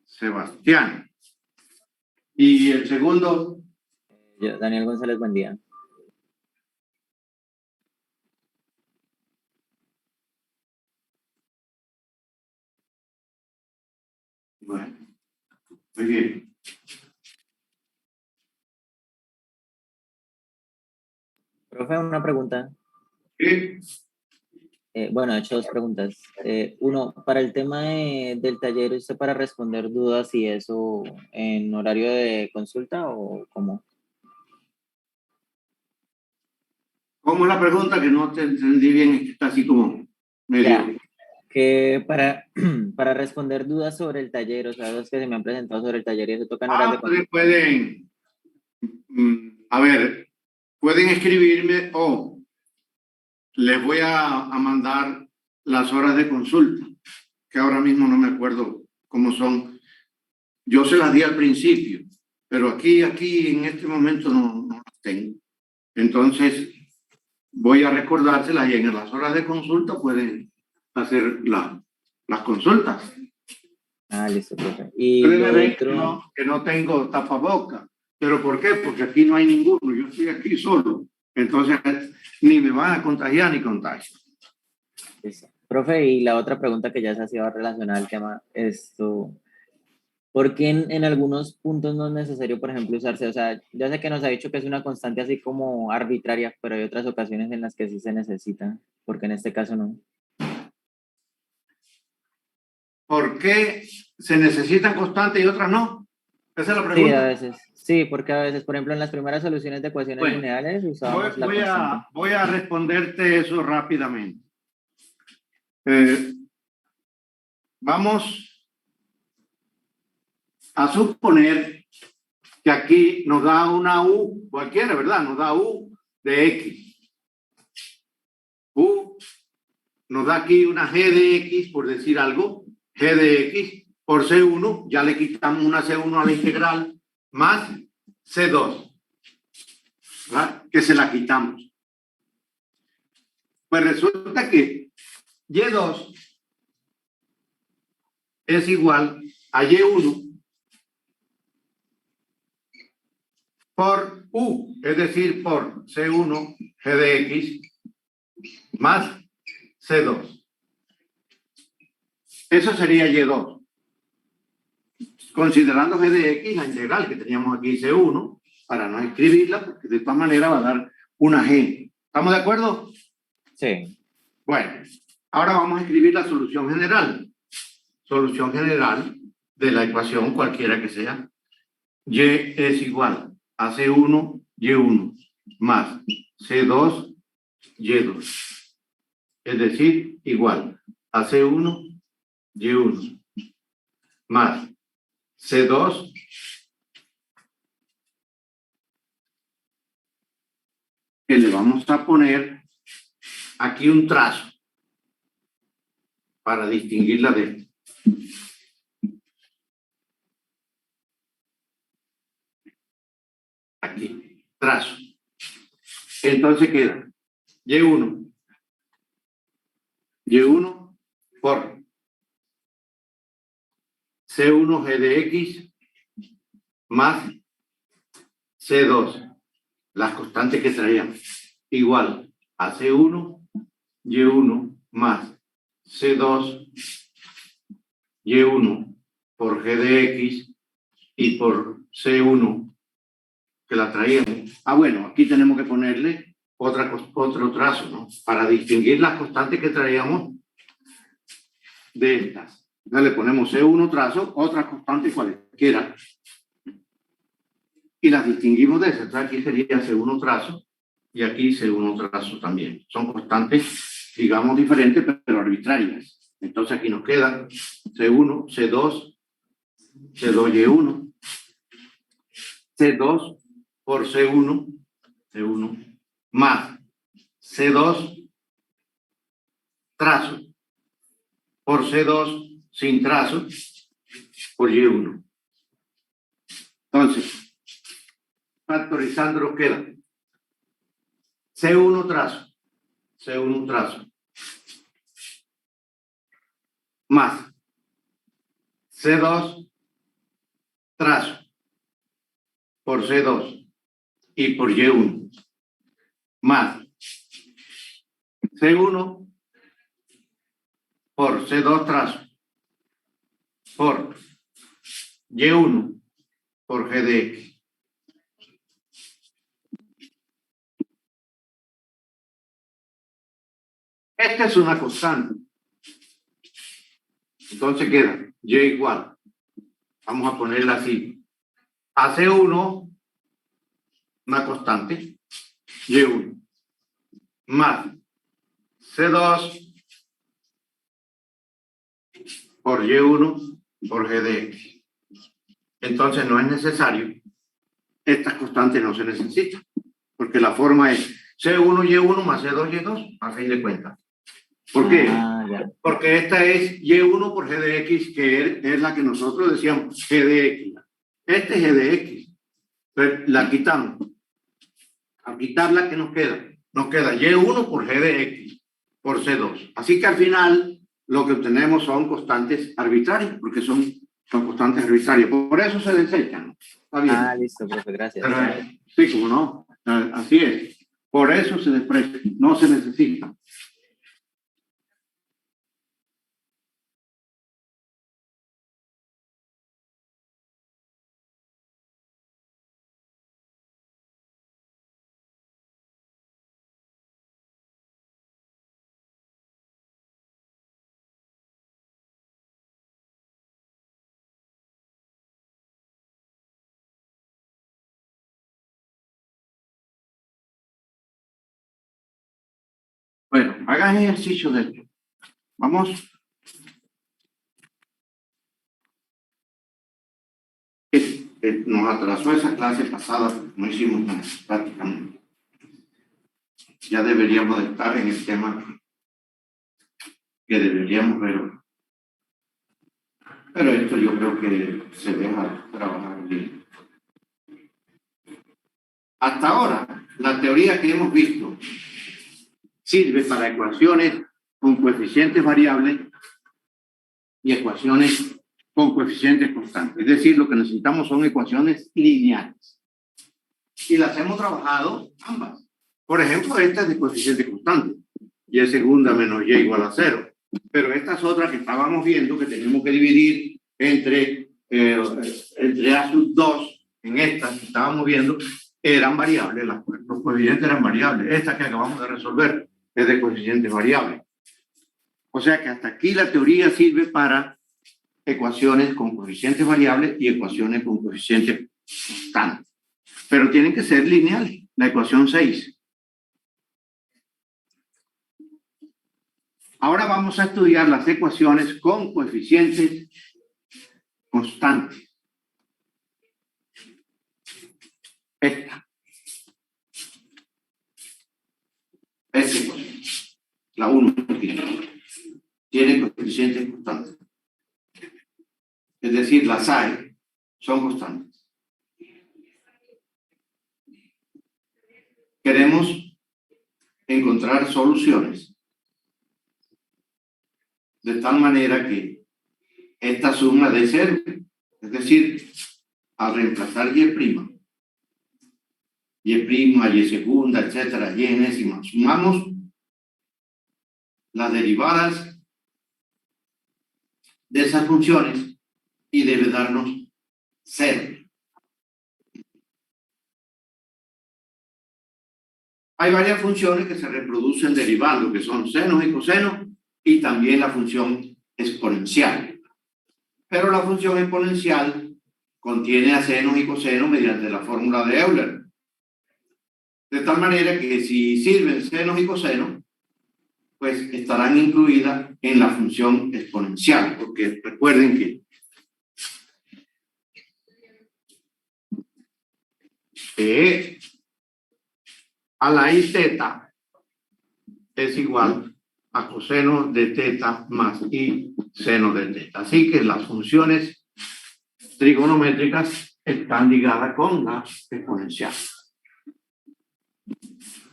Sebastián. Y el segundo, Yo, Daniel González, buen día. bueno, muy bien. Profe, una pregunta. ¿Qué? Bueno, he hecho dos preguntas. Uno, para el tema del taller, ¿usted para responder dudas y eso en horario de consulta o cómo? ¿Cómo es la pregunta? Que no te entendí bien, es que está así como medio. Ya, que para responder dudas sobre el taller, o sea, los que se me han presentado sobre el taller y eso toca en horas de consulta. Pueden, a ver, pueden escribirme o les voy a mandar las horas de consulta, que ahora mismo no me acuerdo cómo son. Yo se las di al principio, pero aquí en este momento no las tengo. Entonces, voy a recordárselas y en las horas de consulta pueden hacer las consultas. Ah, listo, profe. Y Ustedes lo ven otro, que no tengo tapaboca. ¿Pero por qué? Porque aquí no hay ninguno. Yo estoy aquí solo. Entonces, ni me van a contagiar ni contagio. listo. Profe, y la otra pregunta que ya se ha sido relacionada al tema, ¿por qué en algunos puntos no es necesario, por ejemplo, usarse? O sea, ya sé que nos ha dicho que es una constante así como arbitraria, pero hay otras ocasiones en las que sí se necesita, porque en este caso no. ¿Por qué se necesitan constantes y otras no? Esa es la Sí, a pregunta. veces. Sí, porque a veces, por ejemplo, en las primeras soluciones de ecuaciones Bueno, lineales usábamos la voy constante. voy a responderte eso rápidamente. Vamos a suponer que aquí nos da una U, cualquiera, ¿verdad? Nos da U de X. U nos da aquí una G de X, por decir algo, G de X por C1, ya le quitamos una C1 a la integral, más C2, ¿verdad? Que se la quitamos. Pues resulta que Y2 es igual a Y1 por U, es decir, por C1 G de X más C2. Eso sería Y2. Considerando G de X, la integral que teníamos aquí C1, para no escribirla, porque de todas maneras va a dar una G. ¿Estamos de acuerdo? Sí. Bueno, ahora vamos a escribir la solución general. Solución general de la ecuación cualquiera que sea. Y es igual a C1, Y1, más C2, Y2. Es decir, igual a C1, Y1, más C2, que le vamos a poner aquí un trazo para distinguirla de esto. Aquí, trazo. Entonces queda Y1 por C1 G de X más C2, las constantes que traíamos, igual a C1, Y1 más C2, Y1 por G de X y por C1 que la traíamos. Bueno, aquí tenemos que ponerle otro trazo, ¿no? Para distinguir las constantes que traíamos de estas. Entonces le ponemos C1 trazo, otra constante cualquiera. Y las distinguimos de esas. Entonces aquí sería C1 trazo y aquí C1 trazo también. Son constantes, digamos, diferentes, pero arbitrarias. Entonces aquí nos queda C1, C2, C2Y1, C2 por C1, C1, más C2 trazo por C2 sin trazo por Y1. Entonces, factorizando nos queda C1 trazo, C1 trazo, más C2 trazo por C2 y por Y1, más C1 por C2 trazo por Y1 por G de X. Esta es una constante. Entonces queda Y igual. Vamos a ponerla así. A C1, una constante, Y1, más C2 por Y1 por G de X. Entonces no es necesario. Estas constantes no se necesitan. Porque la forma es C1Y1 más C2Y2, a fin de cuentas. ¿Por qué? Ya. Porque esta es Y1 por G de X, que es la que nosotros decíamos G de X. Este es G de X. Entonces la quitamos. Al quitarla, ¿qué nos queda? Nos queda Y1 por G de X por C2. Así que al final lo que obtenemos son constantes arbitrarias, porque son constantes arbitrarias. Por eso se desechan. ¿Está bien? Listo, profe, gracias. Pero, sí, como no. Así es. Por eso se desprecian. No se necesita. Bueno, hagan ejercicio de esto. Vamos. Nos atrasó esa clase pasada, no hicimos nada prácticamente. Ya deberíamos de estar en el tema que deberíamos ver. Pero esto yo creo que se deja trabajar bien. Hasta ahora, la teoría que hemos visto sirve para ecuaciones con coeficientes variables y ecuaciones con coeficientes constantes. Es decir, lo que necesitamos son ecuaciones lineales. Y las hemos trabajado ambas. Por ejemplo, esta es de coeficiente constante. Y segunda menos y igual a 0. Pero estas otras que estábamos viendo que tenemos que dividir entre A sub 2, en estas que estábamos viendo, eran variables. Los coeficientes eran variables. Esta que acabamos de resolver es de coeficientes variables. O sea que hasta aquí la teoría sirve para ecuaciones con coeficientes variables y ecuaciones con coeficientes constantes. Pero tienen que ser lineales. La ecuación 6. Ahora vamos a estudiar las ecuaciones con coeficientes constantes. Esta ecuación, la 1, tiene coeficientes constantes. Es decir, las hay son constantes. Queremos encontrar soluciones de tal manera que esta suma de 0, es decir, al reemplazar y', y segunda, etcétera, y enésima, sumamos las derivadas de esas funciones y debe darnos 0. Hay varias funciones que se reproducen derivando, que son senos y cosenos, y también la función exponencial. Pero la función exponencial contiene a senos y cosenos mediante la fórmula de Euler. De tal manera que si sirven senos y cosenos, pues estarán incluidas en la función exponencial, porque recuerden que a la i teta es igual a coseno de teta más i seno de teta. Así que las funciones trigonométricas están ligadas con la exponencial.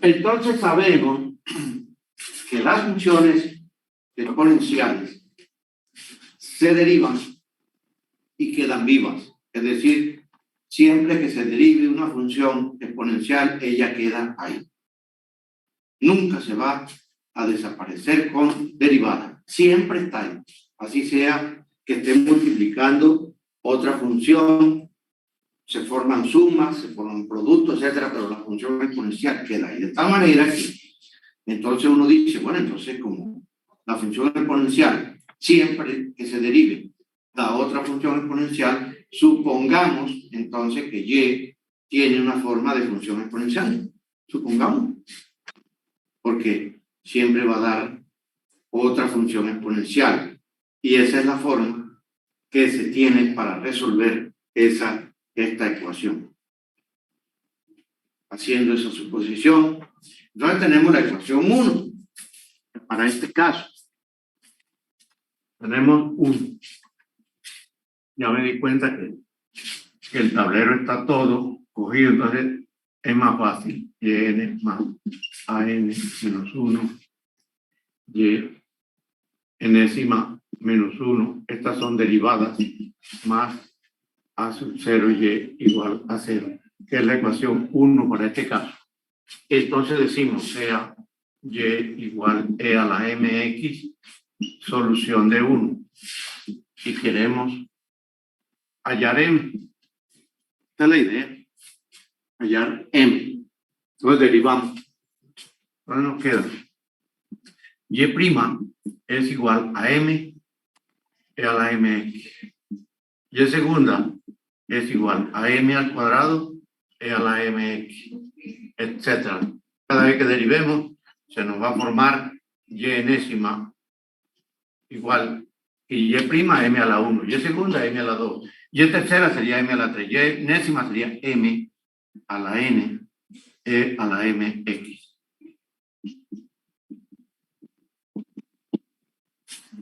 Entonces sabemos que las funciones exponenciales se derivan y quedan vivas. Es decir, siempre que se derive una función exponencial, ella queda ahí. Nunca se va a desaparecer con derivada. Siempre está ahí. Así sea que esté multiplicando otra función, se forman sumas, se forman productos, etcétera, pero la función exponencial queda ahí. De tal manera que entonces uno dice, bueno, entonces como la función exponencial siempre que se derive da otra función exponencial, supongamos entonces que y tiene una forma de función exponencial. Supongamos. Porque siempre va a dar otra función exponencial. Y esa es la forma que se tiene para resolver esta ecuación. Haciendo esa suposición, entonces tenemos la ecuación 1. Para este caso, tenemos 1. Ya me di cuenta que el tablero está todo cogido, entonces es más fácil. yn más an menos 1, y enésima menos 1. Estas son derivadas más a sub 0 y igual a 0, que es la ecuación 1 para este caso. Entonces decimos sea y igual e a la mx, solución de 1. Y queremos hallar m. Esta es la idea. Hallar m. Entonces derivamos. Ahora nos queda y' es igual a m e a la mx. Y segunda es igual a m al cuadrado e a la mx, etcétera. Cada vez que derivemos se nos va a formar y enésima igual y m a la 1, y segunda m a la 2, y tercera sería m a la 3, y enésima sería m a la n e a la mx.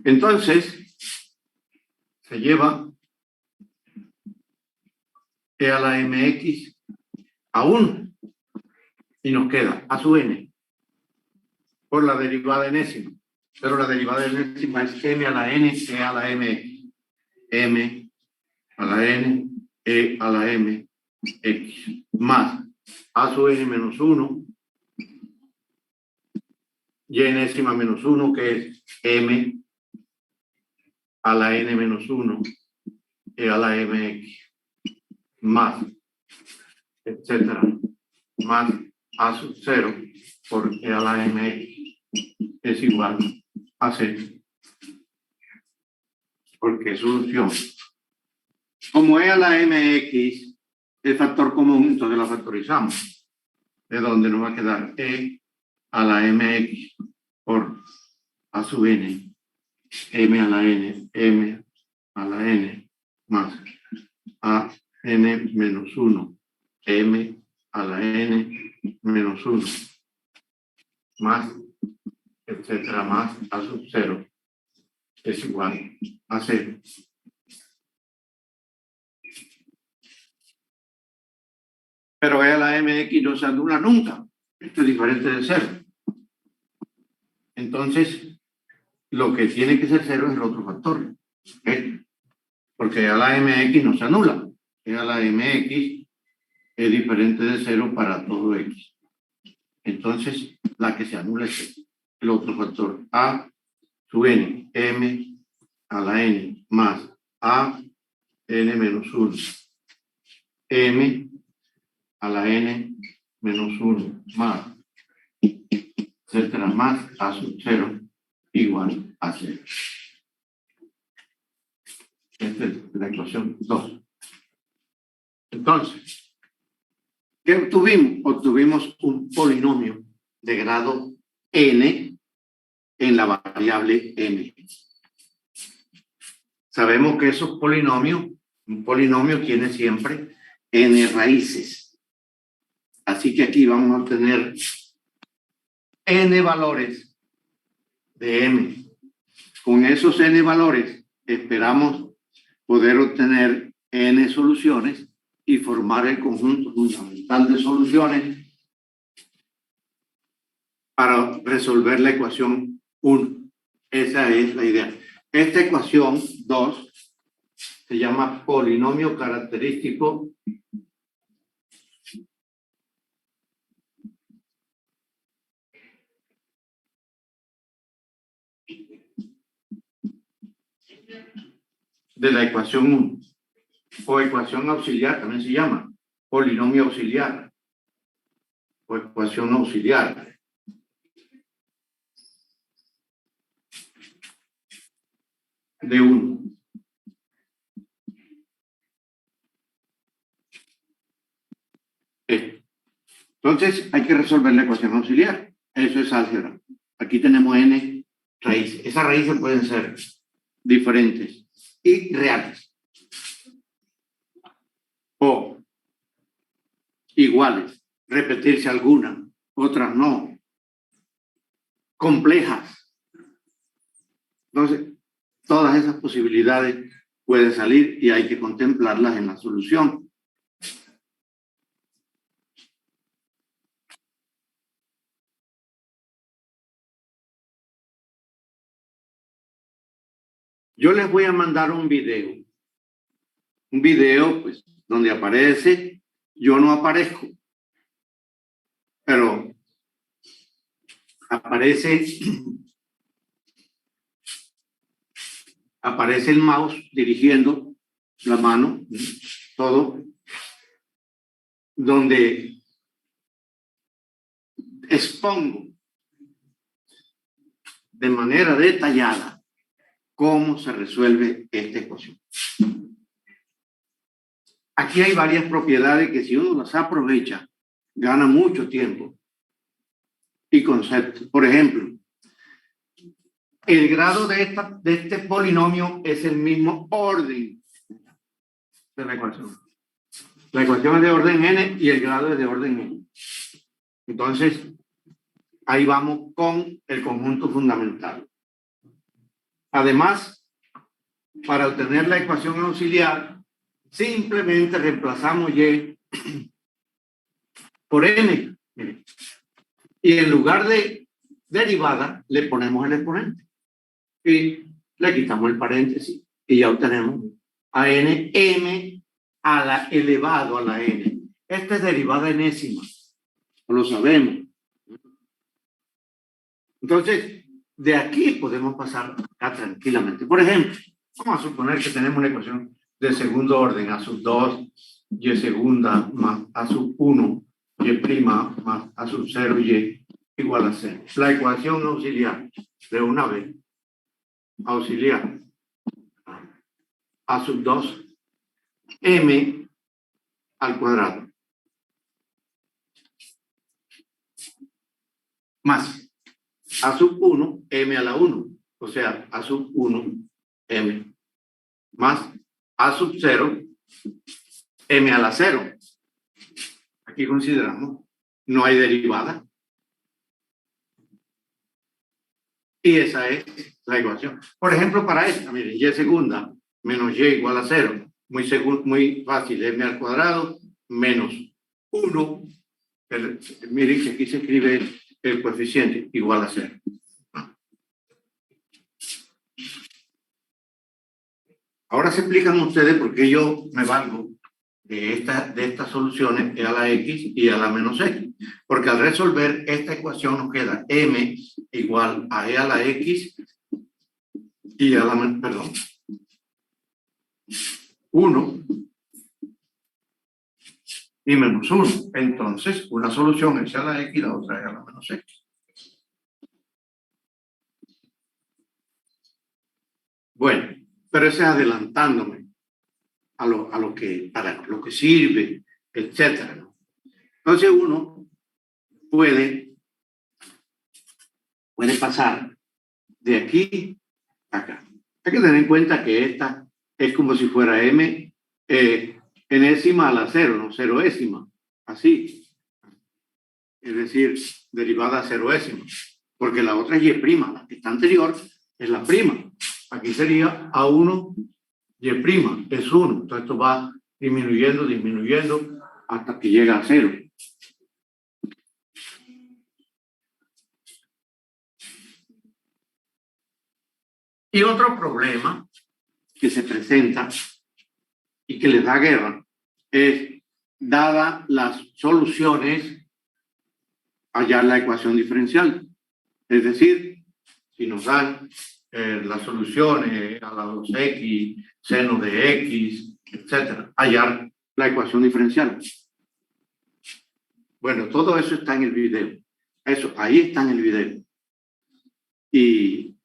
Entonces se lleva e a la mx a 1 y nos queda a su n por la derivada enésima, pero la derivada enésima es m a la n e a la mx, m a la n e a la mx más a su n menos 1 y enésima menos 1, que es m a la n menos 1 e a la mx más, etcétera, más a sub 0 por e a la mx es igual a 0. Porque solución. Como e a la mx es factor común, entonces la factorizamos. De donde nos va a quedar e a la mx por a sub n, m a la n, m a la n más a n menos 1, m a la n menos 1 más, etcétera, más a sub 0 es igual a 0. Pero e a la mx no se anula nunca. Esto es diferente de 0. Entonces, lo que tiene que ser 0 es el otro factor. Porque a la mx no se anula. E a la mx es diferente de 0 para todo x. Entonces, la que se anula es el otro factor. A sub n, m a la n más a n menos 1, m a la n menos 1 más, etcétera, más a sub 0 igual a 0. Esta es la ecuación 2. Entonces, ¿Qué obtuvimos? Obtuvimos un polinomio de grado n en la variable m. Sabemos que esos polinomios, un polinomio tiene siempre n raíces. Así que aquí vamos a obtener n valores de m. Con esos n valores esperamos poder obtener n soluciones y formar el conjunto fundamental de soluciones para resolver la ecuación 1. Esa es la idea. Esta ecuación 2 se llama polinomio característico de la ecuación 1, o ecuación auxiliar, también se llama polinomio auxiliar, o ecuación auxiliar. De 1. Entonces hay que resolver la ecuación auxiliar. Eso es álgebra. Aquí tenemos n raíces. Esas raíces pueden ser diferentes y reales, o iguales, repetirse algunas, otras no, complejas. Entonces, todas esas posibilidades pueden salir y hay que contemplarlas en la solución. Yo les voy a mandar un video. Un video, pues, donde aparece, yo no aparezco, pero aparece el mouse dirigiendo la mano, todo, donde expongo de manera detallada cómo se resuelve esta ecuación. Aquí hay varias propiedades que si uno las aprovecha, gana mucho tiempo y conceptos. Por ejemplo, el grado de este polinomio es el mismo orden de la ecuación. La ecuación es de orden n y el grado es de orden n. Entonces, ahí vamos con el conjunto fundamental. Además, para obtener la ecuación auxiliar, simplemente reemplazamos y por n. Y en lugar de derivada, le ponemos el exponente. Y le quitamos el paréntesis y ya obtenemos a n m a la elevado a la n. Esta es derivada enésima, lo sabemos. Entonces, de aquí podemos pasar acá tranquilamente. Por ejemplo, vamos a suponer que tenemos una ecuación de segundo orden, a sub 2, y segunda más a sub 1, y prima más a sub 0, y igual a 0. La ecuación auxiliar de una vez, auxiliar a sub 2, m al cuadrado, más a sub 1, m a la 1, o sea, a sub 1, m, más a sub 0, m a la 0. Aquí consideramos, no hay derivada. Y esa es la ecuación. Por ejemplo, para esta, miren, y segunda menos y igual a 0. Muy fácil, m al cuadrado menos 1. Miren que aquí se escribe el coeficiente igual a 0. Ahora se explican ustedes por qué yo me valgo de estas soluciones e a la x y a la menos x. Porque al resolver esta ecuación nos queda m igual a e a la x y a la, perdón, 1 y menos 1. Entonces, una solución es a la x y la otra es a la menos x. Bueno, pero ese es adelantándome para lo que sirve, etcétera, ¿no? Entonces uno puede pasar de aquí a acá. Hay que tener en cuenta que esta es como si fuera m enésima a la cero, no ceroésima, así. Es decir, derivada ceroésima, porque la otra es y', la que está anterior es la prima. Aquí sería a1 y' es 1. Entonces esto va disminuyendo, disminuyendo hasta que llega a 0. Y otro problema que se presenta y que les da guerra es, dadas las soluciones, hallar la ecuación diferencial. Es decir, si nos dan las soluciones a la 2x, seno de x, etc., hallar la ecuación diferencial. Bueno, todo eso está en el video. Eso, ahí está en el video. Y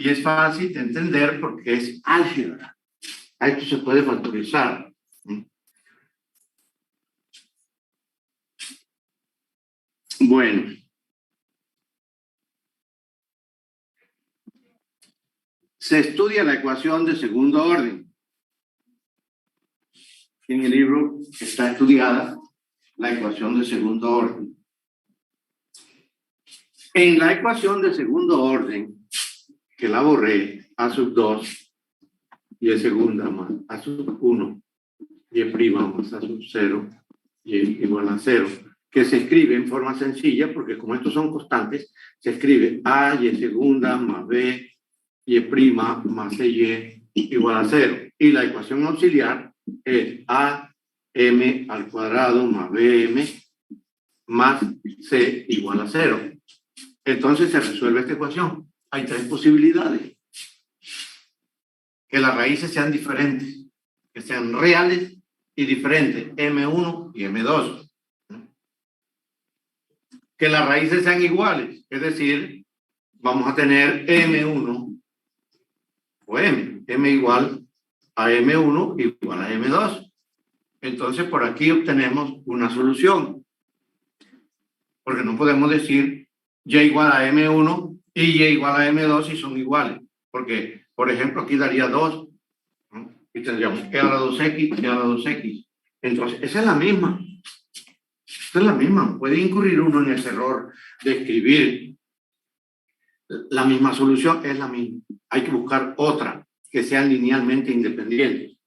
es fácil de entender porque es álgebra. A esto se puede factorizar. Bueno. Se estudia la ecuación de segundo orden. En el libro está estudiada la ecuación de segundo orden. En la ecuación de segundo orden, que la borré, a sub 2 y es segunda más a sub 1 y es prima más a sub 0 y es igual a 0, que se escribe en forma sencilla, porque como estos son constantes, se escribe a y segunda más b y prima más y igual a 0. Y la ecuación auxiliar es am al cuadrado más bm más c igual a 0. Entonces se resuelve esta ecuación. Hay tres posibilidades. Que las raíces sean diferentes, que sean reales y diferentes, m1 y m2. Que las raíces sean iguales, es decir, vamos a tener m1 o m igual a m1 igual a m2. Entonces por aquí obtenemos una solución, porque no podemos decir y igual a m1 y y igual a m2 si son iguales, porque por ejemplo aquí daría 2, ¿no? Y tendríamos e a la 2x y a la 2x. Entonces esa es la misma. Esa es la misma. Puede incurrir uno en ese error de escribir la misma solución, es la misma. Hay que buscar otra que sean linealmente independientes.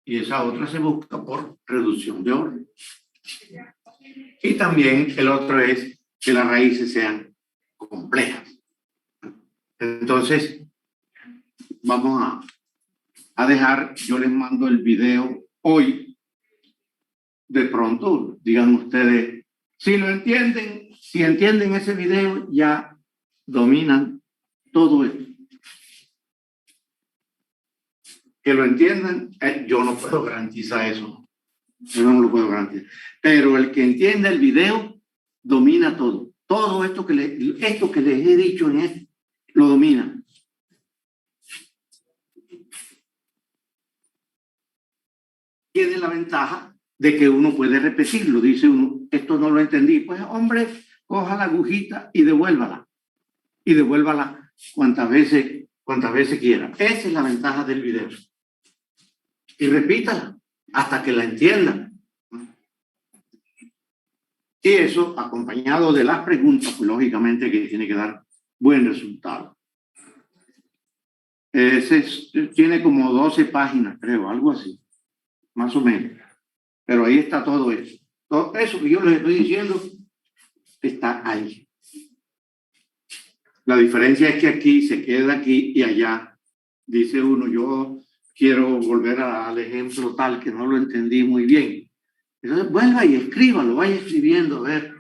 Y esa otra se busca por reducción de orden. Y también el otro es que las raíces sean complejas. Entonces, vamos a dejar, yo les mando el video hoy. De pronto, digan ustedes, si lo entienden, si entienden ese video, ya dominan todo esto. Que lo entiendan, yo no puedo garantizar eso. Yo no lo puedo garantizar. Pero el que entienda el video, domina todo. Todo esto que les he dicho en esto, lo domina. Tiene la ventaja de que uno puede repetirlo. Dice uno, esto no lo entendí. Pues, hombre, coja la agujita y devuélvala. Y devuélvala cuantas veces quiera. Esa es la ventaja del video. Y repítala hasta que la entienda. Y eso, acompañado de las preguntas, pues, lógicamente que tiene que dar buen resultado. Tiene como 12 páginas, creo, algo así, más o menos. Pero ahí está todo eso. Todo eso que yo les estoy diciendo está ahí. La diferencia es que aquí se queda aquí y allá. Dice uno, yo quiero volver al ejemplo tal que no lo entendí muy bien. Entonces vuelva y escríbalo, vaya escribiendo, a ver.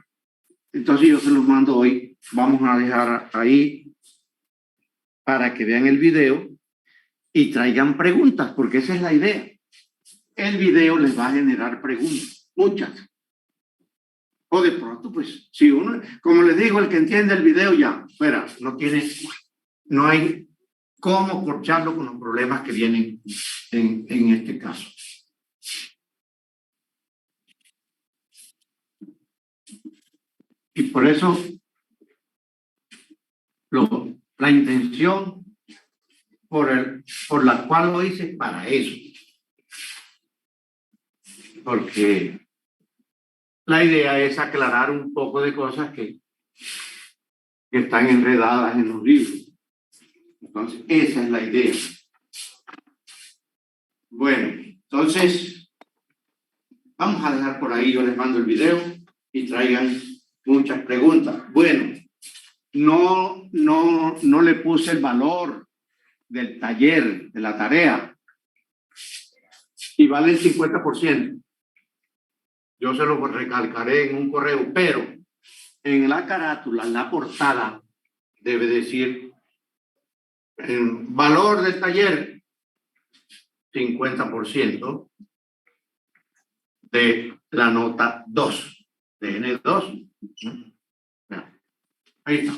Entonces yo se los mando hoy. Vamos a dejar ahí para que vean el video y traigan preguntas, porque esa es la idea. El video les va a generar preguntas, muchas. O de pronto, pues, si uno, como les digo, el que entiende el video ya, fuera, no hay cómo corcharlo con los problemas que vienen en este caso. Y por eso la intención por la cual lo hice para eso. Porque la idea es aclarar un poco de cosas que están enredadas en los libros. Entonces, esa es la idea. Bueno, entonces, vamos a dejar por ahí, yo les mando el video y traigan muchas preguntas. Bueno, no le puse el valor del taller, de la tarea, y vale el 50%. Yo se lo recalcaré en un correo, pero en la carátula, en la portada, debe decir el valor del taller, 50% de la nota 2, de N2. Ahí está.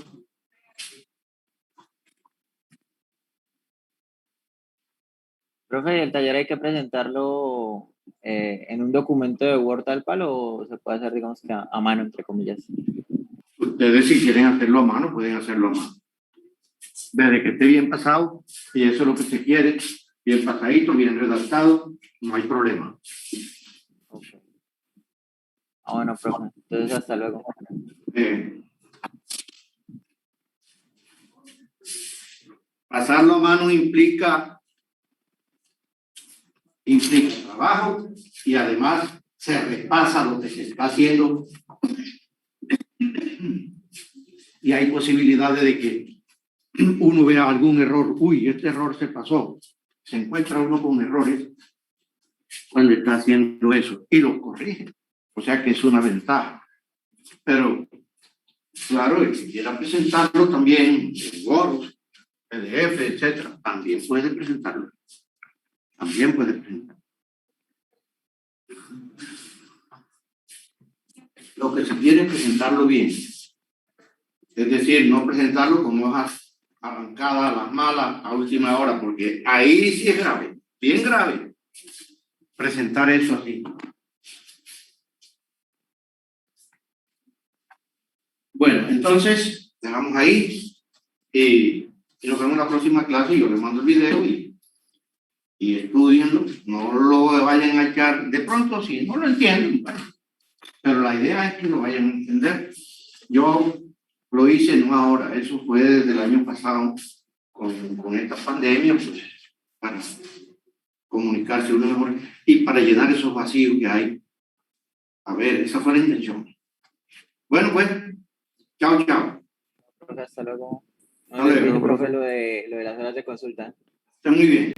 Profe, ¿el taller hay que presentarlo en un documento de Word tal cual o se puede hacer, digamos, que a mano, entre comillas? Ustedes, si quieren hacerlo a mano, pueden hacerlo a mano. Desde que esté bien pasado, y eso es lo que se quiere, bien pasadito, bien redactado, no hay problema. Okay. Bueno, profe, entonces hasta luego. Pasarlo a mano implica trabajo y además se repasa lo que se está haciendo y hay posibilidades de que uno vea algún error. Uy, este error se pasó. Se encuentra uno con errores cuando está haciendo eso y lo corrige. O sea que es una ventaja. Pero, claro, el que quiera presentarlo también en Word, PDF, etcétera, también puede presentarlo. También puede presentarlo. Lo que se quiere es presentarlo bien. Es decir, no presentarlo con hojas arrancadas a las malas a última hora, porque ahí sí es grave, bien grave, presentar eso así. Bueno, entonces, dejamos ahí y nos vemos en la próxima clase. Yo les mando el video y estudienlo. No lo vayan a echar de pronto, si no lo entienden, bueno, pero la idea es que lo vayan a entender. Yo lo hice no ahora, eso fue desde el año pasado con esta pandemia, pues, para comunicarse uno mejor y para llenar esos vacíos que hay. A ver, esa fue la intención. Bueno, pues, chao, chao. Profe, hasta luego. No Hasta le luego, dije, profe, lo de las horas de consulta. Está muy bien.